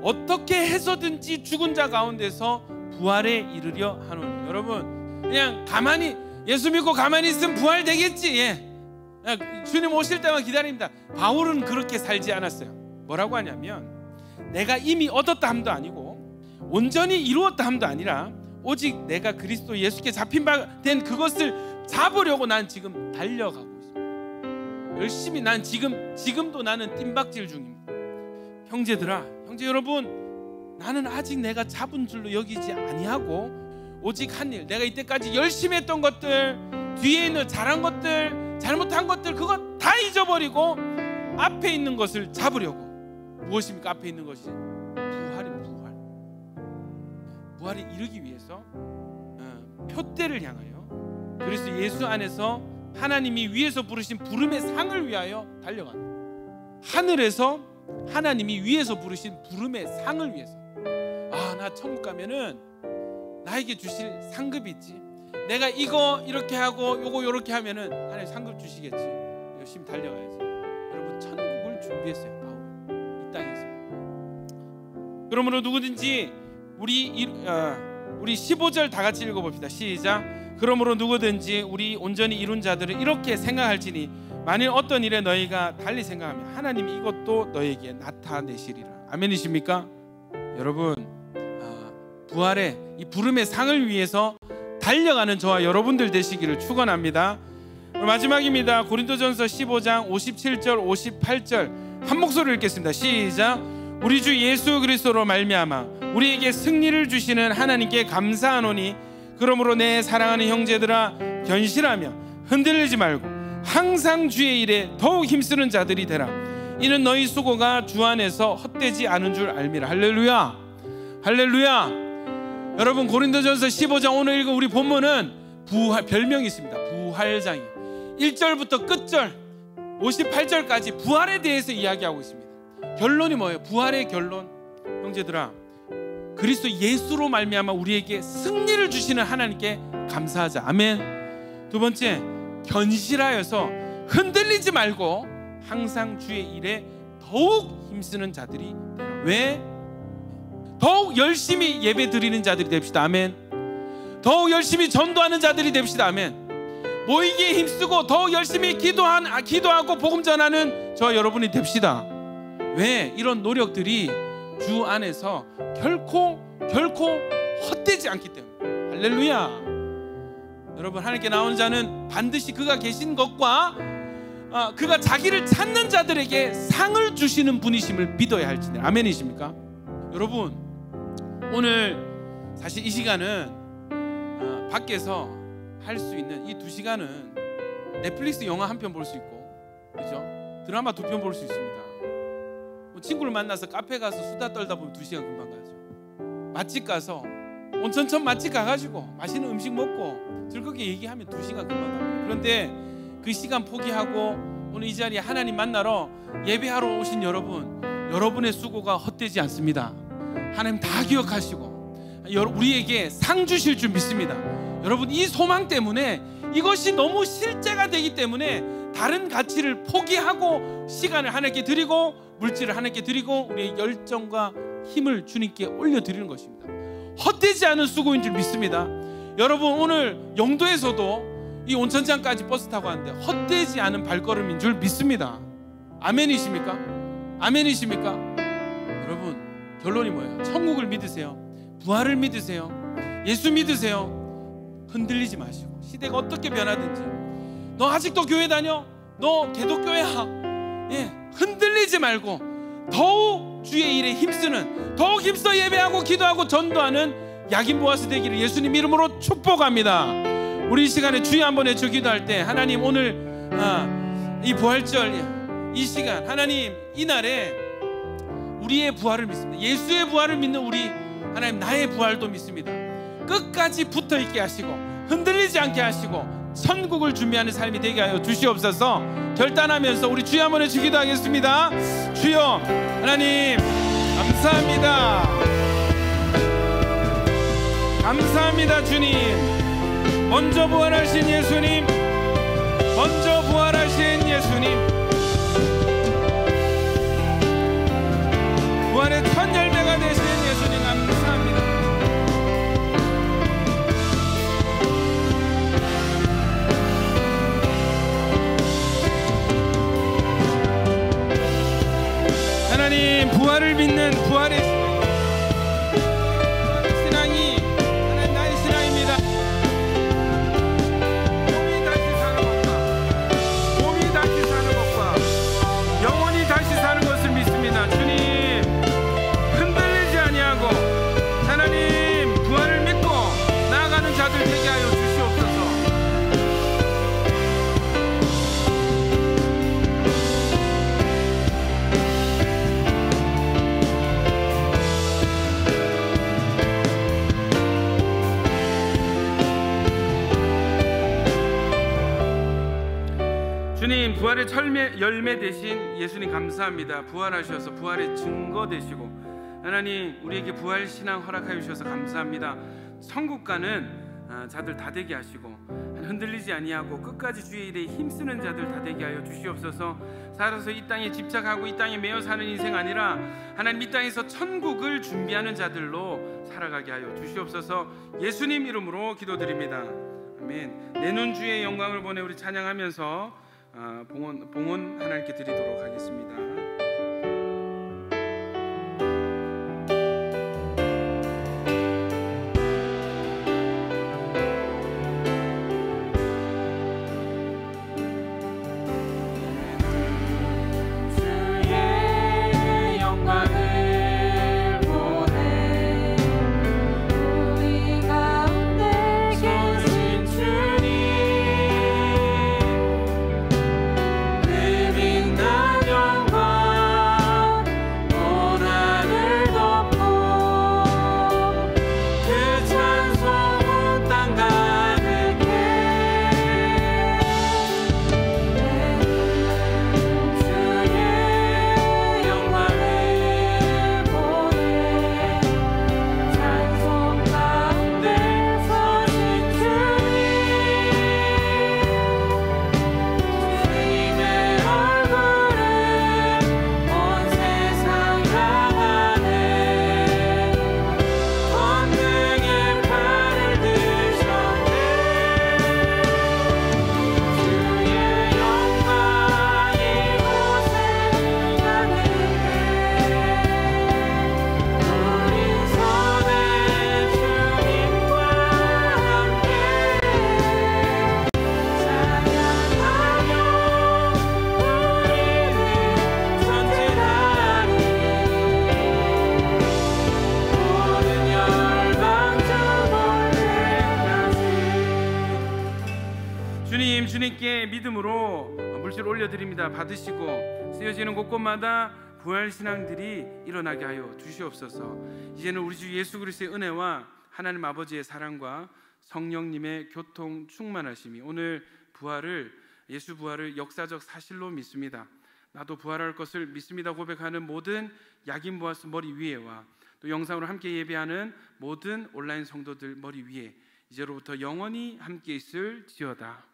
어떻게 해서든지 죽은 자 가운데서 부활에 이르려 하노니. 여러분, 그냥 가만히 예수 믿고 가만히 있으면 부활 되겠지. 주님 오실 때만 기다립니다. 바울은 그렇게 살지 않았어요. 뭐라고 하냐면, 내가 이미 얻었다 함도 아니고 온전히 이루었다 함도 아니라 오직 내가 그리스도 예수께 잡힌 바 된 그것을 잡으려고 난 지금 달려가고 있습니다. 열심히 난 지금도 나는 뜀박질 중입니다. 형제들아, 형제 여러분, 나는 아직 내가 잡은 줄로 여기지 아니하고 오직 한 일, 내가 이때까지 열심히 했던 것들, 뒤에 있는 잘한 것들, 잘못한 것들, 그거 다 잊어버리고 앞에 있는 것을 잡으려고. 무엇입니까? 앞에 있는 것이 부활입니다. 부활에 이르기 위해서 표대를 향하여 그리스도 예수 안에서 하나님이 위에서 부르신 부름의 상을 위하여 달려간다. 하늘에서 하나님이 위에서 부르신 부름의 상을 위해서. 나 천국 가면은 나에게 주실 상급이 있지. 내가 이거 이렇게 하고 요거 요렇게 하면은 하나님 상급 주시겠지. 열심히 달려가야지. 여러분 천국을 준비했어요. 바울 이 땅에서. 그러므로 누구든지 우리 15절 다 같이 읽어봅시다. 시작. 그러므로 누구든지 우리 온전히 이룬 자들은 이렇게 생각할지니 만일 어떤 일에 너희가 달리 생각하면 하나님이 이것도 너희에게 나타내시리라. 아멘이십니까? 여러분 부활의 이 부름의 상을 위해서 달려가는 저와 여러분들 되시기를 축원합니다. 마지막입니다. 고린도전서 15장 57절 58절 한 목소리로 읽겠습니다. 시작. 우리 주 예수 그리스도로 말미암아 우리에게 승리를 주시는 하나님께 감사하노니 그러므로 내 사랑하는 형제들아 견실하며 흔들리지 말고 항상 주의 일에 더욱 힘쓰는 자들이 되라. 이는 너희 수고가 주 안에서 헛되지 않은 줄 알미라. 할렐루야 할렐루야. 여러분 고린도전서 15장 오늘 읽은 우리 본문은 별명이 있습니다. 부활장이에요. 1절부터 끝절 58절까지 부활에 대해서 이야기하고 있습니다. 결론이 뭐예요? 부활의 결론. 형제들아 그리스도 예수로 말미암아 우리에게 승리를 주시는 하나님께 감사하자. 아멘. 두 번째 견실하여서 흔들리지 말고 항상 주의 일에 더욱 힘쓰는 자들이 되라. 왜? 더욱 열심히 예배 드리는 자들이 됩시다. 아멘. 더욱 열심히 전도하는 자들이 됩시다. 아멘. 모이기에 힘쓰고 더욱 열심히 기도하고 복음 전하는 저 여러분이 됩시다. 왜? 이런 노력들이 주 안에서 결코 헛되지 않기 때문에. 할렐루야. 여러분 하나님께 나온 자는 반드시 그가 계신 것과 그가 자기를 찾는 자들에게 상을 주시는 분이심을 믿어야 할지니. 아멘이십니까? 여러분 오늘 사실 이 시간은 밖에서 할 수 있는 이 2시간은 넷플릭스 영화 한 편 볼 수 있고, 그죠? 드라마 2편 볼 수 있습니다. 뭐 친구를 만나서 카페 가서 수다 떨다 보면 2시간 금방 가죠. 맛집 가서 온천천 맛집 가가지고 맛있는 음식 먹고 즐겁게 얘기하면 2시간 금방 갑니다. 그런데 그 시간 포기하고 오늘 이 자리에 하나님 만나러 예배하러 오신 여러분의 수고가 헛되지 않습니다. 하나님 다 기억하시고 우리에게 상 주실 줄 믿습니다. 여러분 이 소망 때문에 이것이 너무 실제가 되기 때문에 다른 가치를 포기하고 시간을 하나님께 드리고 물질을 하나님께 드리고 우리의 열정과 힘을 주님께 올려드리는 것입니다. 헛되지 않은 수고인 줄 믿습니다. 여러분 오늘 영도에서도 이 온천장까지 버스 타고 왔는데 헛되지 않은 발걸음인 줄 믿습니다. 아멘이십니까? 아멘이십니까? 여러분 결론이 뭐예요? 천국을 믿으세요. 부활을 믿으세요. 예수 믿으세요. 흔들리지 마시고 시대가 어떻게 변하든지 너 아직도 교회 다녀? 너 기독교야? 예, 흔들리지 말고 더욱 주의 일에 힘쓰는, 더욱 힘써 예배하고 기도하고 전도하는 야긴 보아스 되기를 예수님 이름으로 축복합니다. 우리 이 시간에 주여 한번 외쳐 기도할 때 하나님 오늘 이 부활절 이 시간 하나님 이 날에 우리의 부활을 믿습니다. 예수의 부활을 믿는 우리 하나님 나의 부활도 믿습니다. 끝까지 붙어있게 하시고 흔들리지 않게 하시고 천국을 준비하는 삶이 되게 하여 주시옵소서. 결단하면서 우리 주여 한번 외쳐 기도하겠습니다. 주여 하나님 감사합니다. 감사합니다. 주님 먼저 부활하신 예수님, 먼저 부활하신 예수님, 부활의 첫 열매가 되신 예수님 감사합니다. 하나님 부활을 믿는 부활의 신앙이 하나님 나의 신앙입니다. 몸이 다시 사는 것과 몸이 다시 사는 것과 영원히 다시 사는 것을 믿습니다. 주님 흔들리지 아니하고 하나님 부활을 믿고 나아가는 자들 되게 하여 주시옵소서. 주님 부활의 열매 되신 예수님 감사합니다. 부활하셔서 부활의 증거 되시고 하나님 우리에게 부활 신앙 허락하여 주셔서 감사합니다. 천국 가는 자들 다 되게 하시고 흔들리지 아니하고 끝까지 주의 일에 힘쓰는 자들 다 되게 하여 주시옵소서. 살아서 이 땅에 집착하고 이 땅에 매여 사는 인생 아니라 하나님 이 땅에서 천국을 준비하는 자들로 살아가게 하여 주시옵소서. 예수님 이름으로 기도드립니다. 아멘. 내 눈 주의 영광을 보내 우리 찬양하면서 봉헌 하나님께 드리도록 하겠습니다. 주님께 믿음으로 물질 올려드립니다. 받으시고 쓰여지는 곳곳마다 부활 신앙들이 일어나게 하여 주시옵소서. 이제는 우리 주 예수 그리스도의 은혜와 하나님 아버지의 사랑과 성령님의 교통 충만하심이 오늘 예수 부활을 역사적 사실로 믿습니다. 나도 부활할 것을 믿습니다 고백하는 모든 야긴 보아스 머리 위에와 또 영상으로 함께 예배하는 모든 온라인 성도들 머리 위에 이제로부터 영원히 함께 있을지어다.